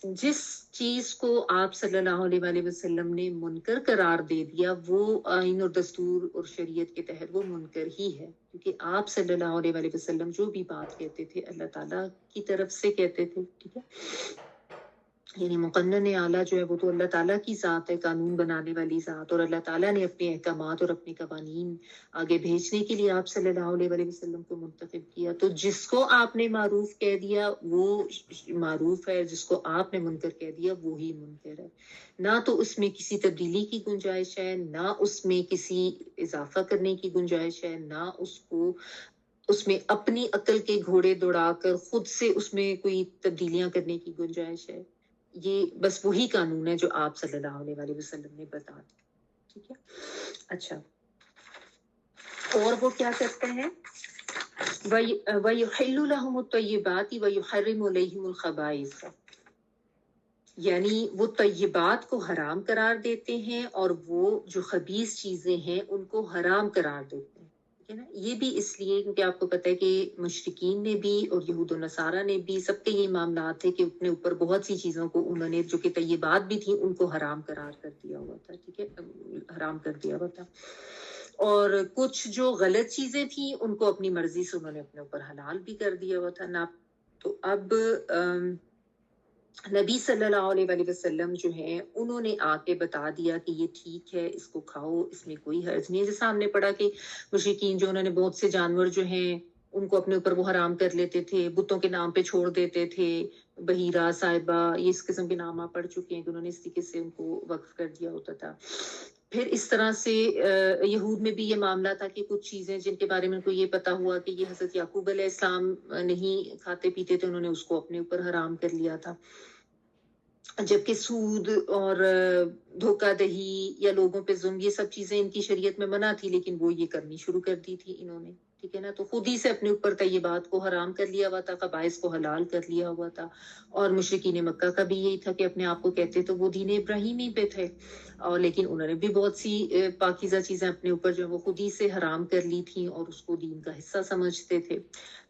جس چیز کو آپ صلی اللہ علیہ وسلم نے منکر قرار دے دیا وہ آئین اور دستور اور شریعت کے تحت وہ منکر ہی ہے, کیونکہ آپ صلی اللہ علیہ وسلم جو بھی بات کہتے تھے اللہ تعالیٰ کی طرف سے کہتے تھے. ٹھیک ہے. یعنی مقنن اعلیٰ جو ہے وہ تو اللہ تعالیٰ کی ذات ہے, قانون بنانے والی ذات, اور اللہ تعالیٰ نے اپنے احکامات اور اپنے قوانین آگے بھیجنے کے لیے آپ صلی اللہ علیہ وسلم کو منتخب کیا. تو جس کو آپ نے معروف کہہ دیا وہ معروف ہے, جس کو آپ نے منکر کہہ دیا وہی منکر ہے. نہ تو اس میں کسی تبدیلی کی گنجائش ہے, نہ اس میں کسی اضافہ کرنے کی گنجائش ہے, نہ اس میں اپنی عقل کے گھوڑے دوڑا کر خود سے اس میں کوئی تبدیلیاں کرنے کی گنجائش ہے. یہ بس وہی قانون ہے جو آپ صلی اللہ علیہ وسلم نے بتا دیا. ٹھیک ہے. اچھا, اور وہ کیا کرتے ہیں, وَيُحِلُّ لَهُمُ الطَّيِّبَاتِ وَيُحَرِّمُ عَلَيْهِمُ الْخَبَائِثَ, یعنی وہ طیبات کو حرام قرار دیتے ہیں اور وہ جو خبیث چیزیں ہیں ان کو حرام قرار دیتے ہیں. ٹھیک ہے نا. یہ بھی اس لیے کیونکہ آپ کو پتہ ہے کہ مشرکین نے بھی اور یہود و نصارہ نے بھی سب کے یہ معاملات تھے کہ اپنے اوپر بہت سی چیزوں کو انہوں نے جو کہ طیبات بھی تھیں ان کو حرام قرار کر دیا ہوا تھا. ٹھیک ہے, حرام کر دیا ہوا تھا. اور کچھ جو غلط چیزیں تھیں ان کو اپنی مرضی سے انہوں نے اپنے اوپر حلال بھی کر دیا ہوا تھا نا. تو اب نبی صلی اللہ علیہ وسلم جو ہیں انہوں نے آ کے بتا دیا کہ یہ ٹھیک ہے, اس کو کھاؤ, اس میں کوئی حرج نہیں ہے. جیسا ہم نے پڑھا کہ مشرکین جو انہوں نے بہت سے جانور جو ہیں ان کو اپنے اوپر وہ حرام کر لیتے تھے, بتوں کے نام پہ چھوڑ دیتے تھے, بحیرہ, صاحبہ, یہ اس قسم کے نام آپ پڑھ چکے ہیں کہ انہوں نے اس طریقے سے ان کو وقف کر دیا ہوتا تھا. پھر اس طرح سے یہود میں بھی یہ معاملہ تھا کہ کچھ چیزیں جن کے بارے میں ان کو یہ پتا ہوا کہ یہ حضرت یعقوب علیہ السلام نہیں کھاتے پیتے تھے, انہوں نے اس کو اپنے اوپر حرام کر لیا تھا. جبکہ سود اور دھوکہ دہی یا لوگوں پہ ظلم یہ سب چیزیں ان کی شریعت میں منع تھی, لیکن وہ یہ کرنی شروع کر دی تھی انہوں نے. ٹھیک ہے نا. تو خود ہی سے اپنے اوپر طیبات کو حرام کر لیا ہوا تھا, خبائث کو حلال کر لیا ہوا تھا. اور مشرکین مکہ کا بھی یہی تھا کہ اپنے آپ کو کہتے تو وہ دین ابراہیمی پہ تھے, اور لیکن انہوں نے بھی بہت سی پاکیزہ چیزیں اپنے اوپر جو وہ خود ہی سے حرام کر لی تھیں اور اس کو دین کا حصہ سمجھتے تھے.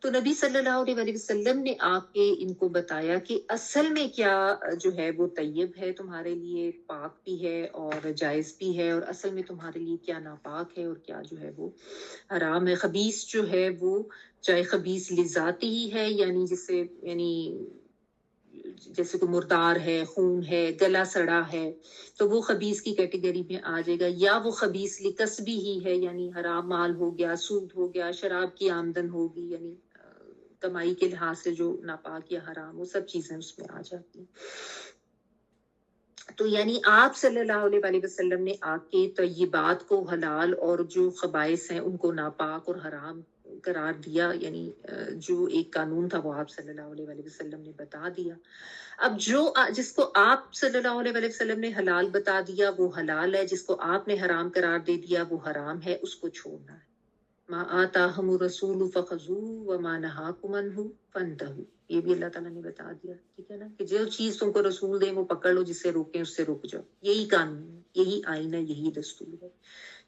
تو نبی صلی اللہ علیہ وسلم نے آ کے ان کو بتایا کہ اصل میں کیا جو ہے وہ طیب ہے تمہارے لیے, پاک بھی ہے اور جائز بھی ہے, اور اصل میں تمہارے لیے کیا ناپاک ہے اور کیا جو ہے وہ حرام ہے. خبیث جو ہے وہ چاہے خبیث لذاتی ہی ہے, یعنی جیسے کوئی مردار ہے, خون ہے, گلا سڑا ہے, تو وہ خبیث کی کیٹیگری میں آ جائے گا. یا وہ خبیث لکسبی ہی ہے, یعنی حرام مال ہو گیا, سود ہو گیا, شراب کی آمدن ہوگی, یعنی کمائی کے لحاظ سے جو ناپاک یا حرام وہ سب چیزیں اس میں آ جاتی ہیں. تو یعنی آپ صلی اللہ علیہ وسلم نے آ کے طیبات کو حلال اور جو خبائث ہیں ان کو ناپاک اور حرام قرار دیا, یعنی جو ایک قانون تھا وہ آپ صلی اللہ علیہ وسلم نے بتا دیا. اب جس کو آپ صلی اللہ علیہ وسلم نے حلال بتا دیا وہ حلال ہے, جس کو آپ نے حرام قرار دے دیا وہ حرام ہے, اس کو چھوڑنا ہے. ما آتاہم الرسول فخذوہ وما نہاکم عنہ فانتہوا, یہ بھی اللہ تعالیٰ نے بتا دیا. ٹھیک ہے نا, کہ جو چیز تم کو رسول دیں وہ پکڑ لو, جس سے روکیں اس سے رک جاؤ. یہی قانون ہے, یہی آئین ہے, یہی دستور ہے.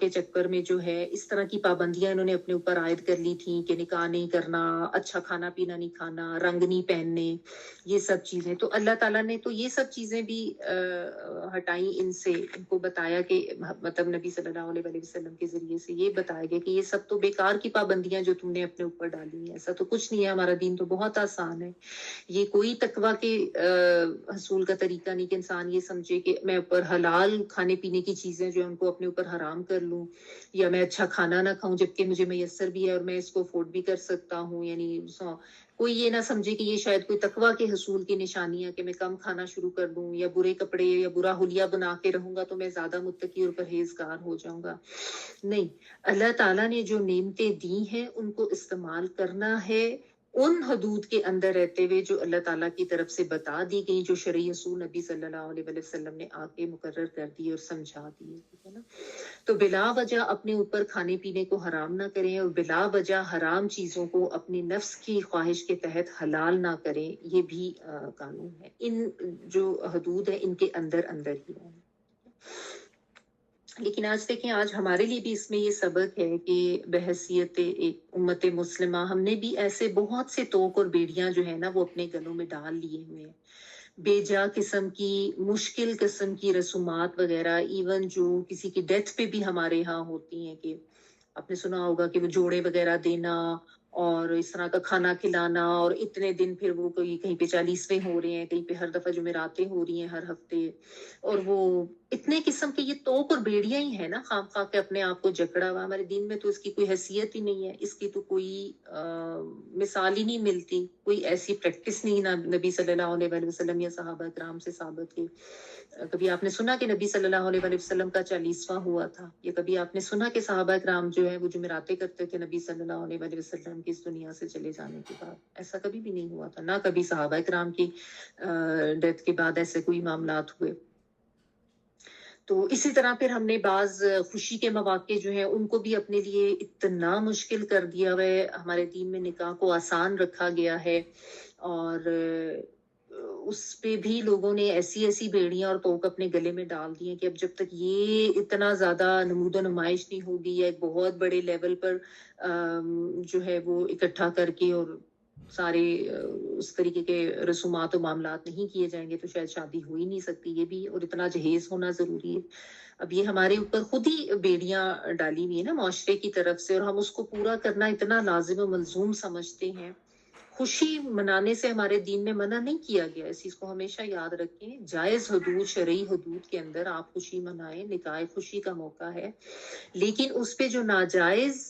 کے چکر میں جو ہے اس طرح کی پابندیاں انہوں نے اپنے اوپر عائد کر لی تھیں کہ نکاح نہیں کرنا، اچھا کھانا پینا نہیں کھانا، رنگ نہیں پہننے، یہ سب چیزیں. تو اللہ تعالیٰ نے تو یہ سب چیزیں بھی ہٹائیں ان سے، ان کو بتایا کہ مطلب نبی صلی اللہ علیہ وسلم کے ذریعے سے یہ بتایا گیا کہ یہ سب تو بیکار کی پابندیاں جو تم نے اپنے اوپر ڈالی ہیں، ایسا تو کچھ نہیں ہے، ہمارا دین تو بہت آسان ہے. یہ کوئی تقوی کے حصول کا طریقہ نہیں کہ انسان یہ سمجھے کہ میں اوپر حلال کھانے پینے کی چیزیں جو ہیں ان کو اپنے اوپر حرام کر لوں، یا میں اچھا کھانا نہ کھاؤں جبکہ مجھے میسر بھی ہے اور میں اس کو افورڈ بھی کر سکتا ہوں. یعنی کوئی یہ نہ سمجھے کہ یہ شاید کوئی تقوی کے حصول کی نشانی ہے کہ میں کم کھانا شروع کر دوں یا برے کپڑے یا برا حلیہ بنا کے رہوں گا تو میں زیادہ متقی اور پرہیزگار ہو جاؤں گا. نہیں، اللہ تعالیٰ نے جو نعمتیں دی ہیں ان کو استعمال کرنا ہے ان حدود کے اندر رہتے ہوئے جو اللہ تعالیٰ کی طرف سے بتا دی گئی، جو شرعی اصول نبی صلی اللہ علیہ وسلم نے آ کے مقرر کر دی اور سمجھا دیے. ٹھیک ہے نا؟ تو بلا وجہ اپنے اوپر کھانے پینے کو حرام نہ کریں اور بلا وجہ حرام چیزوں کو اپنی نفس کی خواہش کے تحت حلال نہ کریں، یہ بھی قانون ہے. ان جو حدود ہیں ان کے اندر اندر ہی رہیں. لیکن آج دیکھیں، آج ہمارے لیے بھی اس میں یہ سبق ہے کہ بحیثیت ایک امت مسلمہ ہم نے بھی ایسے بہت سے توق اور بیڑیاں جو ہے نا وہ اپنے گلوں میں ڈال لیے ہوئے ہیں. بے جا قسم کی مشکل قسم کی رسومات وغیرہ، ایون جو کسی کی ڈیتھ پہ بھی ہمارے ہاں ہوتی ہیں، کہ آپ نے سنا ہوگا کہ وہ جوڑے وغیرہ دینا اور اس طرح کا کھانا کھلانا، اور اتنے دن پھر وہ کوئی کہیں پہ 40ویں ہو رہے ہیں، کہیں پہ ہر دفعہ جمعراتیں ہو رہی ہیں ہر ہفتے، اور وہ اتنے قسم کے یہ توق اور بیڑیاں ہی ہیں نا خام خواہ کے اپنے آپ کو جکڑا ہوا. ہمارے دین میں تو اس کی کوئی حیثیت ہی نہیں ہے، اس کی تو کوئی مثال ہی نہیں ملتی، کوئی ایسی پریکٹس نہیں نبی صلی اللہ علیہ وسلم یا صحابہ کرام سے ثابت کی. کبھی آپ نے سنا کہ نبی صلی اللہ علیہ وسلم کا 40واں ہوا تھا، یا کبھی آپ نے سنا کہ صحابہ کرام جو ہے وہ جمعراتیں کرتے تھے نبی صلی اللہ علیہ وسلم کی اس دنیا سے چلے جانے کے بعد؟ ایسا کبھی بھی نہیں ہوا تھا، نہ کبھی صحابہ کرام کی ڈیتھ کے بعد ایسے کوئی معاملات ہوئے. تو اسی طرح پھر ہم نے بعض خوشی کے مواقع جو ہیں ان کو بھی اپنے لیے اتنا مشکل کر دیا ہوا ہے. ہمارے دین میں نکاح کو آسان رکھا گیا ہے، اور اس پہ بھی لوگوں نے ایسی ایسی بیڑیاں اور توق اپنے گلے میں ڈال دی ہیں کہ اب جب تک یہ اتنا زیادہ نمود و نمائش نہیں ہوگی یا ایک بہت بڑے لیول پر جو ہے وہ اکٹھا کر کے اور سارے اس طریقے کے رسومات و معاملات نہیں کیے جائیں گے تو شاید شادی ہو ہی نہیں سکتی. یہ بھی، اور اتنا جہیز ہونا ضروری ہے. اب یہ ہمارے اوپر خود ہی بیڑیاں ڈالی ہوئی ہے نا معاشرے کی طرف سے، اور ہم اس کو پورا کرنا اتنا لازم و ملزوم سمجھتے ہیں. خوشی منانے سے ہمارے دین میں منع نہیں کیا گیا، اس چیز کو ہمیشہ یاد رکھیں. جائز حدود، شرعی حدود کے اندر آپ خوشی منائیں، نکاح خوشی کا موقع ہے. لیکن اس پہ جو ناجائز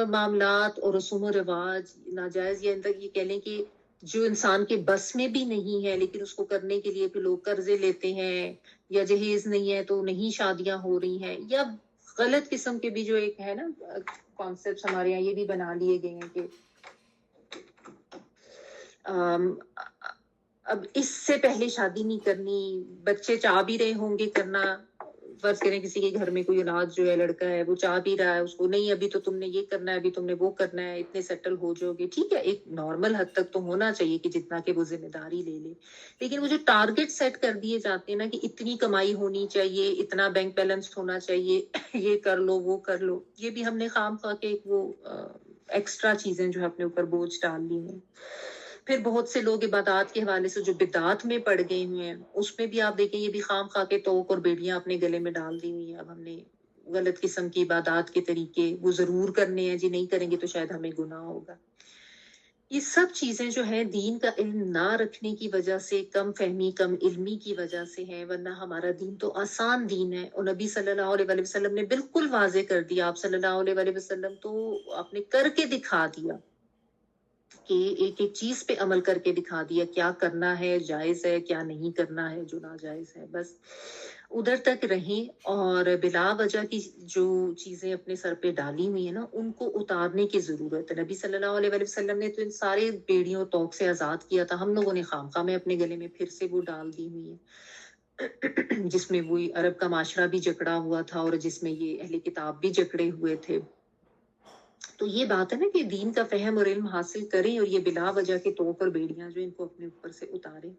معاملات اور رسوم و رواج، ناجائز یا یہ کہہ لیں کہ جو انسان کے بس میں بھی نہیں ہے لیکن اس کو کرنے کے لیے پھر لوگ قرضے لیتے ہیں، یا جہیز نہیں ہے تو نہیں شادیاں ہو رہی ہیں، یا غلط قسم کے بھی جو ایک ہے نا کانسیپٹس ہمارے یہاں یہ بھی بنا لیے گئے ہیں کہ اب اس سے پہلے شادی نہیں کرنی. بچے چاہ بھی رہے ہوں گے کرنا، فرض کریں کسی کے گھر میں کوئی اولاد جو ہے لڑکا ہے وہ چاہ بھی رہا ہے اس کو، نہیں ابھی تو تم نے یہ کرنا ہے، ابھی تم نے وہ کرنا ہے، اتنے سیٹل ہو جاؤ گے. ٹھیک ہے، ایک نارمل حد تک تو ہونا چاہیے کہ جتنا کہ وہ ذمہ داری لے لے. لیکن وہ جو ٹارگٹ سیٹ کر دیے جاتے ہیں نا کہ اتنی کمائی ہونی چاہیے، اتنا بینک بیلنس ہونا چاہیے، یہ کر لو وہ کر لو، یہ بھی ہم نے خام خواہ کے وہ ایکسٹرا چیزیں جو ہے اپنے اوپر بوجھ ڈال لی ہیں. پھر بہت سے لوگ عبادات کے حوالے سے جو بدعات میں پڑ گئے ہوئے ہیں اس میں بھی آپ دیکھیں یہ بھی خام خواہ کے توق اور بیڑیاں اپنے گلے میں ڈال دی ہوئی ہیں. اب ہم نے غلط قسم کی عبادات کے طریقے وہ ضرور کرنے ہیں، جی نہیں کریں گے تو شاید ہمیں گناہ ہوگا. یہ سب چیزیں جو ہیں دین کا علم نہ رکھنے کی وجہ سے، کم فہمی کم علمی کی وجہ سے ہیں، ورنہ ہمارا دین تو آسان دین ہے. اور نبی صلی اللہ علیہ وسلم نے بالکل واضح کر دیا. آپ صلی اللہ علیہ وسلم تو آپ نے کر کے دکھا دیا کہ ایک ایک چیز پہ عمل کر کے دکھا دیا، کیا کرنا ہے جائز ہے، کیا نہیں کرنا ہے جو ناجائز ہے. بس ادھر تک رہیں، اور بلا وجہ کی جو چیزیں اپنے سر پہ ڈالی ہوئی ہیں نا ان کو اتارنے کی ضرورت ہے. نبی صلی اللہ علیہ وسلم نے تو ان سارے بیڑیوں توق سے آزاد کیا تھا، ہم لوگوں نے خام خواہ میں اپنے گلے میں پھر سے وہ ڈال دی ہوئی ہے جس میں وہی عرب کا معاشرہ بھی جکڑا ہوا تھا اور جس میں یہ اہل کتاب بھی جکڑے ہوئے تھے. تو یہ بات ہے نا کہ دین کا فہم اور علم حاصل کریں اور یہ بلا وجہ کے طور پر بیڑیاں جو ان کو اپنے اوپر سے اتاریں.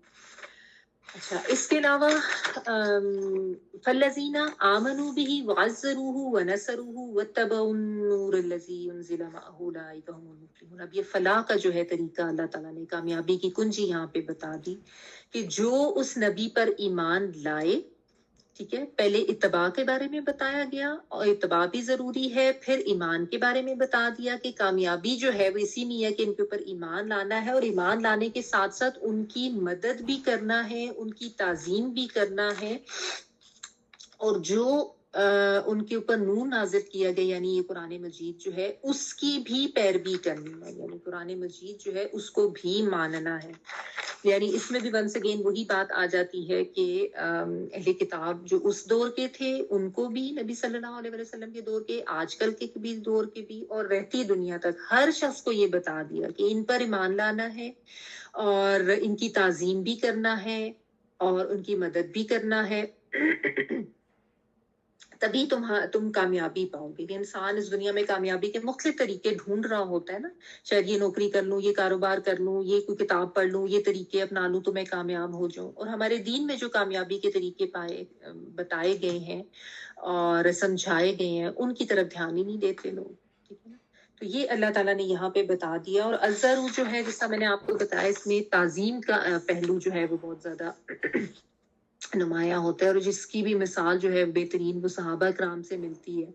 اچھا، اس کے علاوہ فالذین آمنوا به وعزروه ونصروه واتبعوا النور الذي انزل معه اولئک هم المفلحون. اب یہ فلاح کا جو ہے طریقہ اللہ تعالیٰ نے کامیابی کی کنجی یہاں پہ بتا دی کہ جو اس نبی پر ایمان لائے، ٹھیک ہے، پہلے اتباع کے بارے میں بتایا گیا اور اتباع بھی ضروری ہے، پھر ایمان کے بارے میں بتا دیا کہ کامیابی جو ہے وہ اسی میں ہے کہ ان کے اوپر ایمان لانا ہے، اور ایمان لانے کے ساتھ ساتھ ان کی مدد بھی کرنا ہے، ان کی تعظیم بھی کرنا ہے، اور جو ان کے اوپر نور نازل کیا گیا یعنی یہ قرآن مجید جو ہے اس کی بھی پیروی کرنی ہے، یعنی قرآن مجید جو ہے اس کو بھی ماننا ہے. یعنی اس میں بھی ونس اگین وہی بات آ جاتی ہے کہ اہل کتاب جو اس دور کے تھے ان کو بھی نبی صلی اللہ علیہ وسلم کے دور کے، آج کل کے بھی دور کے بھی، اور رہتی دنیا تک ہر شخص کو یہ بتا دیا کہ ان پر ایمان لانا ہے اور ان کی تعظیم بھی کرنا ہے اور ان کی مدد بھی کرنا ہے، تبھی تم کامیابی پاؤ گے. کہ انسان اس دنیا میں کامیابی کے مختلف طریقے ڈھونڈ رہا ہوتا ہے نا، شاید یہ نوکری کر لوں، یہ کاروبار کر لوں، یہ کوئی کتاب پڑھ لوں، یہ طریقے اپنا لوں تو میں کامیاب ہو جاؤں. اور ہمارے دین میں جو کامیابی کے طریقے بتائے گئے ہیں اور سمجھائے گئے ہیں ان کی طرف دھیان ہی نہیں دیتے لوگ، ٹھیک ہے نا. تو یہ اللہ تعالیٰ نے یہاں پہ بتا دیا. اور ازر جو ہے جس کا میں نے آپ کو بتایا، اس میں تعظیم کا پہلو جو ہے وہ بہت زیادہ نمایاں ہوتا ہے، اور جس کی بھی مثال جو ہے بہترین وہ صحابہ کرام سے ملتی ہے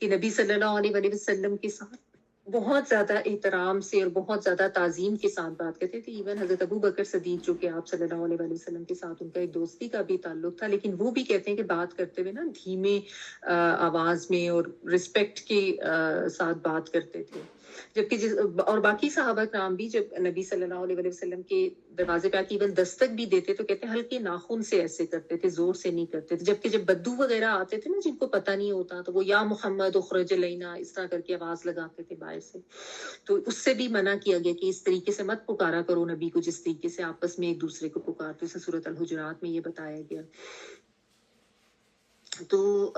کہ نبی صلی اللہ علیہ وسلم کے ساتھ بہت زیادہ احترام سے اور بہت زیادہ تعظیم کے ساتھ بات کرتے تھے. ایون حضرت ابو بکر صدیق جو کہ آپ صلی اللہ علیہ وسلم کے ساتھ ان کا ایک دوستی کا بھی تعلق تھا، لیکن وہ بھی کہتے ہیں کہ بات کرتے ہوئے نا دھیمے آواز میں اور رسپیکٹ کے ساتھ بات کرتے تھے. جبکہ اور باقی صحابہ کرام بھی جب نبی صلی اللہ علیہ وسلم کے دروازے پہ ایون دستک بھی دیتے تو کہتے ہیں ہلکے ناخن سے ایسے کرتے تھے، زور سے نہیں کرتے تھے. جبکہ جب بدو وغیرہ آتے تھے نا جن کو پتہ نہیں ہوتا تو وہ یا محمد اخرج لینا اس طرح کر کے آواز لگاتے تھے باہر سے، تو اس سے بھی منع کیا گیا کہ اس طریقے سے مت پکارا کرو نبی کو جس طریقے سے آپس میں ایک دوسرے کو پکارتے. سورۃ الحجرات میں یہ بتایا گیا. تو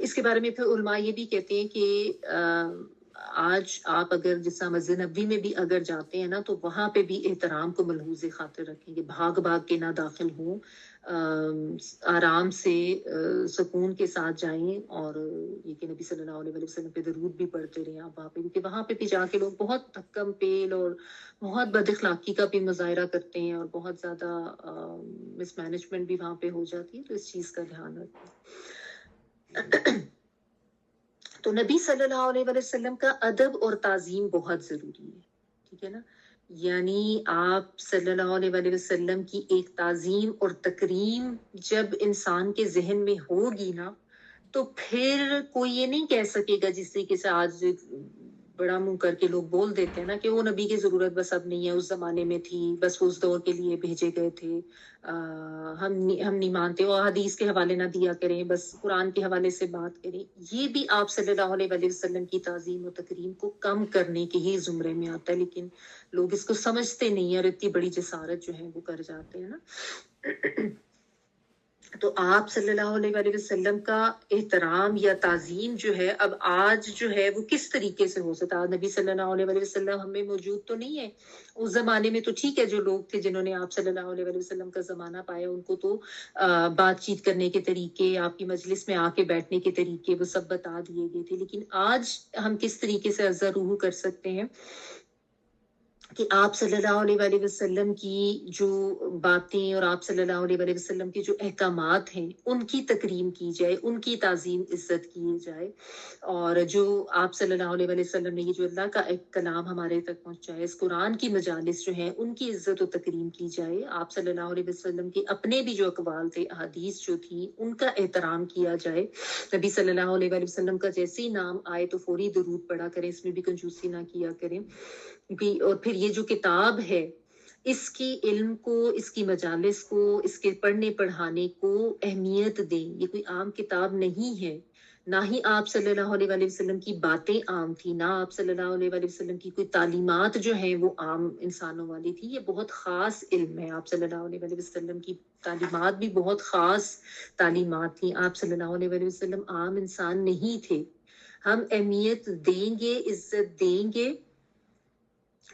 اس کے بارے میں پھر علماء یہ بھی کہتے ہیں کہ آج آپ اگر جیسا مسجد نبوی میں بھی اگر جاتے ہیں نا تو وہاں پہ بھی احترام کو ملحوظ خاطر رکھیں گے، بھاگ بھاگ کے نہ داخل ہوں، آرام سے سکون کے ساتھ جائیں، اور یہ کہ نبی صلی اللہ علیہ وسلم پہ درود بھی پڑھتے رہیں آپ وہاں پہ، کیونکہ وہاں پہ بھی جا کے لوگ بہت تھکم پیل اور بہت بد اخلاقی کا بھی مظاہرہ کرتے ہیں اور بہت زیادہ مس مینجمنٹ بھی وہاں پہ ہو جاتی ہے. تو اس چیز کا دھیان رکھیں. تو نبی صلی اللہ علیہ وسلم کا ادب اور تعظیم بہت ضروری ہے، ٹھیک ہے نا. یعنی آپ صلی اللہ علیہ وسلم کی ایک تعظیم اور تکریم جب انسان کے ذہن میں ہوگی نا تو پھر کوئی یہ نہیں کہہ سکے گا جس طریقے سے آج بڑا منہ کر کے لوگ بول دیتے ہیں نا کہ وہ نبی کی ضرورت بس اب نہیں ہے، اس زمانے میں تھی، بس وہ اس دور کے لیے بھیجے گئے تھے، ہم نہیں مانتے، اور حدیث کے حوالے نہ دیا کریں، بس قرآن کے حوالے سے بات کریں. یہ بھی آپ صلی اللہ علیہ وسلم کی تعظیم و تکریم کو کم کرنے کے ہی زمرے میں آتا ہے، لیکن لوگ اس کو سمجھتے نہیں ہیں اور اتنی بڑی جسارت جو ہے وہ کر جاتے ہیں نا. تو آپ صلی اللہ علیہ وسلم کا احترام یا تعظیم جو ہے اب آج جو ہے وہ کس طریقے سے ہو سکتا ہے؟ نبی صلی اللہ علیہ وسلم ہمیں موجود تو نہیں ہے اس زمانے میں، تو ٹھیک ہے جو لوگ تھے جنہوں نے آپ صلی اللہ علیہ وسلم کا زمانہ پایا ان کو تو بات چیت کرنے کے طریقے، آپ کی مجلس میں آ کے بیٹھنے کے طریقے وہ سب بتا دیے گئے تھے. لیکن آج ہم کس طریقے سے ازر کر سکتے ہیں کہ آپ صلی اللہ علیہ وسلم کی جو باتیں اور آپ صلی اللہ علیہ وسلم کے جو احکامات ہیں ان کی تکریم کی جائے، ان کی تعظیم عزت کی جائے، اور جو آپ صلی اللہ علیہ وسلم نے یہ جو اللہ کا ایک کلام ہمارے تک پہنچایا، اس قرآن کی مجالس جو ہیں ان کی عزت و تکریم کی جائے. آپ صلی اللہ علیہ وسلم کے اپنے بھی جو اقوال تھے، احادیث جو تھی ان کا احترام کیا جائے. نبی صلی اللہ علیہ وسلم کا جیسے ہی نام آئے تو فوری درود پڑھا کریں، اس میں بھی کنجوسی نہ کیا کریں. اور پھر یہ جو کتاب ہے اس کی علم کو، اس کی مجالس کو، اس کے پڑھنے پڑھانے کو اہمیت دیں. یہ کوئی عام کتاب نہیں ہے، نہ ہی آپ صلی اللہ علیہ وسلم کی باتیں عام تھی، نہ آپ صلی اللہ علیہ وسلم کی کوئی تعلیمات جو ہیں وہ عام انسانوں والی تھی. یہ بہت خاص علم ہے. آپ صلی اللہ علیہ وسلم کی تعلیمات بھی بہت خاص تعلیمات تھیں. آپ صلی اللہ علیہ وسلم عام انسان نہیں تھے. ہم اہمیت دیں گے، عزت دیں گے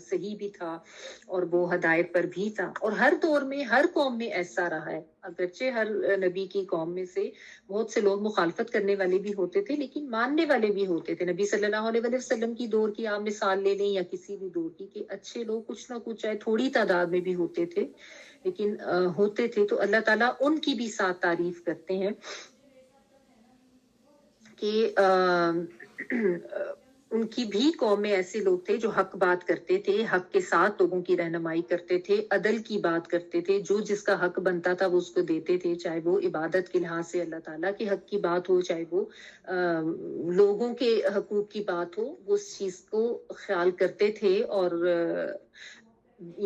صحیح بھی تھا اور وہ ہدایت پر بھی تھا. اور ہر دور میں ہر قوم میں ایسا رہا ہے. اگرچہ ہر نبی کی قوم میں سے بہت سے لوگ مخالفت کرنے والے بھی ہوتے تھے لیکن ماننے والے بھی ہوتے تھے. نبی صلی اللہ علیہ وسلم کی دور کی آپ مثال لے لیں یا کسی بھی دور کی کہ اچھے لوگ کچھ نہ کچھ چاہے تھوڑی تعداد میں بھی ہوتے تھے لیکن ہوتے تھے. تو اللہ تعالیٰ ان کی بھی ساتھ تعریف کرتے ہیں کہ ان کی بھی قوم میں ایسے لوگ تھے جو حق بات کرتے تھے, حق کے ساتھ لوگوں کی رہنمائی کرتے تھے, عدل کی بات کرتے تھے, جو جس کا حق بنتا تھا وہ اس کو دیتے تھے, چاہے وہ عبادت کے لحاظ سے اللہ تعالیٰ کے حق کی بات ہو, چاہے وہ لوگوں کے حقوق کی بات ہو, وہ اس چیز کو خیال کرتے تھے اور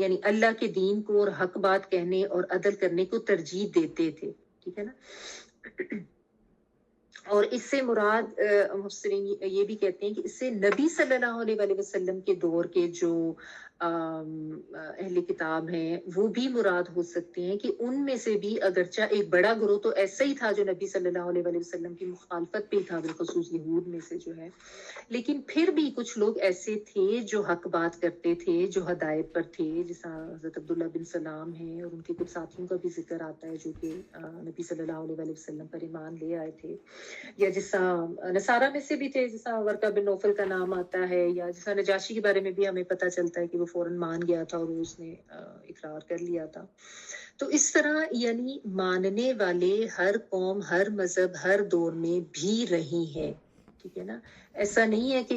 یعنی اللہ کے دین کو اور حق بات کہنے اور عدل کرنے کو ترجیح دیتے تھے. ٹھیک ہے نا. اور اس سے مراد مفسرین یہ بھی کہتے ہیں کہ اس سے نبی صلی اللہ علیہ وسلم کے دور کے جو اہل کتاب ہیں وہ بھی مراد ہو سکتے ہیں کہ ان میں سے بھی اگرچہ ایک بڑا گروہ تو ایسا ہی تھا جو نبی صلی اللہ علیہ وسلم کی مخالفت پہ تھا, بالخصوص یہود میں سے جو ہے, لیکن پھر بھی کچھ لوگ ایسے تھے جو حق بات کرتے تھے, جو ہدایت پر تھے, جیسا حضرت عبداللہ بن سلام ہیں اور ان کے کچھ ساتھیوں کا بھی ذکر آتا ہے جو کہ نبی صلی اللہ علیہ وسلم پر ایمان لے آئے تھے, یا جیسا نصارہ میں سے بھی تھے جیسا ورقہ بن نوفل کا نام آتا ہے, یا جیسا نجاشی کے بارے میں بھی ہمیں پتہ چلتا ہے کہ وہ فوراً مان گیا تھا اور اس نے اقرار کر لیا تھا. تو اس طرح یعنی ماننے والے ہر قوم, ہر مذہب, ہر دور میں بھی رہی ہے. ٹھیک ہے نا. ایسا نہیں ہے کہ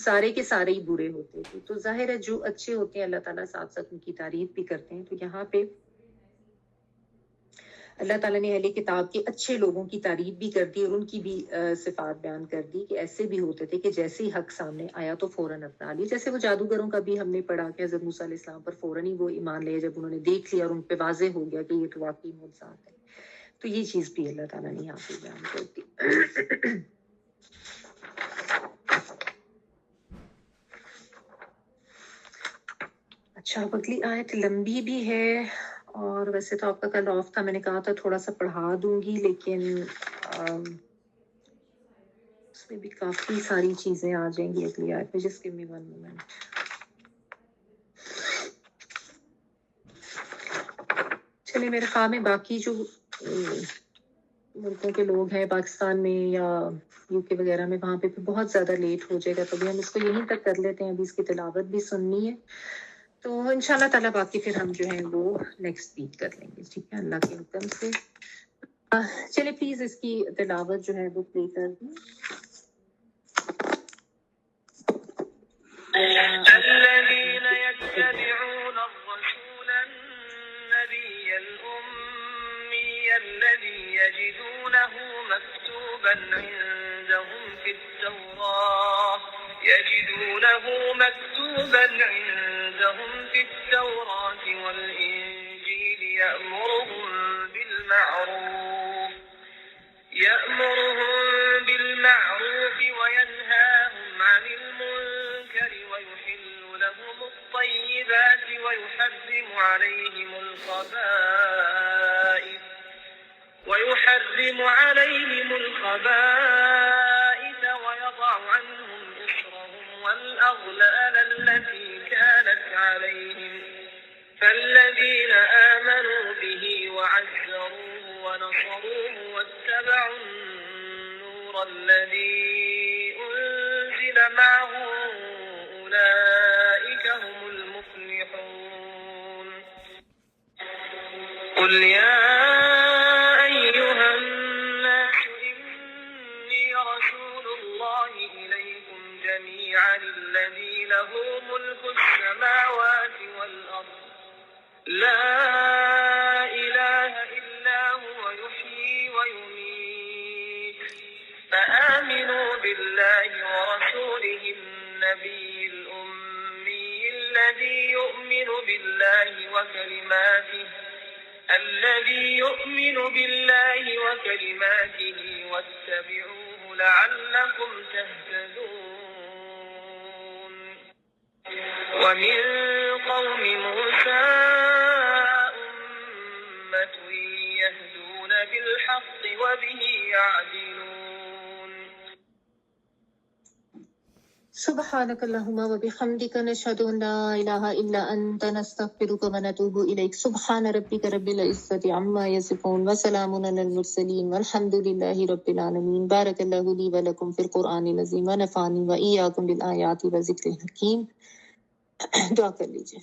سارے کے سارے ہی برے ہوتے تھے. تو ظاہر ہے جو اچھے ہوتے ہیں اللہ تعالیٰ ساتھ ساتھ ان کی تعریف بھی کرتے ہیں. تو یہاں پہ اللہ تعالیٰ نے اہل کتاب کے اچھے لوگوں کی تعریف بھی کر دی اور ان کی بھی صفات بیان کر دی کہ ایسے بھی ہوتے تھے کہ جیسے ہی حق سامنے آیا تو فوراً اپنا لی. جیسے وہ جادوگروں کا بھی ہم نے پڑھا کہ حضرت موسیٰ علیہ السلام پر فوراً ہی وہ ایمان لے جب انہوں نے دیکھ لیا اور ان پہ واضح ہو گیا کہ یہ تو واقعی معجزات ہے. تو یہ چیز بھی اللہ تعالیٰ نے یہاں پہ بیان کر دی. اچھا, اگلی آیت لمبی بھی ہے اور ویسے تو آپ کا کل آف تھا, میں نے کہا تھا تھوڑا سا پڑھا دوں گی, لیکن اس میں بھی کافی ساری چیزیں آ جائیں گی اگلی آیت میں. جسٹ گیو می ون مومنٹ. چلے میرے خواہ میں باقی جو ملکوں کے لوگ ہیں پاکستان میں یا یو کے وغیرہ میں, وہاں پہ بہت زیادہ لیٹ ہو جائے گا, تو بھی ہم اس کو یہیں تک کر لیتے ہیں. ابھی اس کی تلاوت بھی سننی ہے تو انشاءاللہ تعالیٰ باقی پھر ہم جو ہیں وہ نیکسٹ ویک کر لیں گے. ٹھیک ہے, اللہ کے حکم سے. چلے پلیز اس کی تلاوت جو ہے وہ پلے کر دیں. الذين يتبعون الرسول النبي الأمي الذي يجدونه مكتوبا عندهم في التوراة والإنجيل يأمرهم بالمعروف وينهاهم عن المنكر ويحل لهم الطيبات ويحرم عليهم الخبائث ويضع عنهم إصرهم والأغلال التي كانت عليهم فالذين آمنوا به وعزروه ونصروه واتبعوا النور الذي أنزل معه أولئك هم المفلحون. قل يا أيها الناس إني رسول الله إليكم جميعا الذي له ملك السماوات والأرض لا إله إلا هو يحيي ويميت فآمنوا بالله ورسوله النبي الأمي الذي يؤمن بالله وكلماته واتبعوه لعلكم تهتدون. ومن قوم موسى أمة يهدون بالحق وبه يعدلون. سبحانك اللهم وبحمدك نشهد أن لا إله إلا أنت نستغفرك ونتوب إليك سبحان ربك رب العزة عما يصفون وسلام على المرسلين والحمد لله رب العالمين بارك الله لي ولكم في القرآن العظيم ونفعني وإياكم بالآيات والذكر الحكيم. دعا کر لیجیے.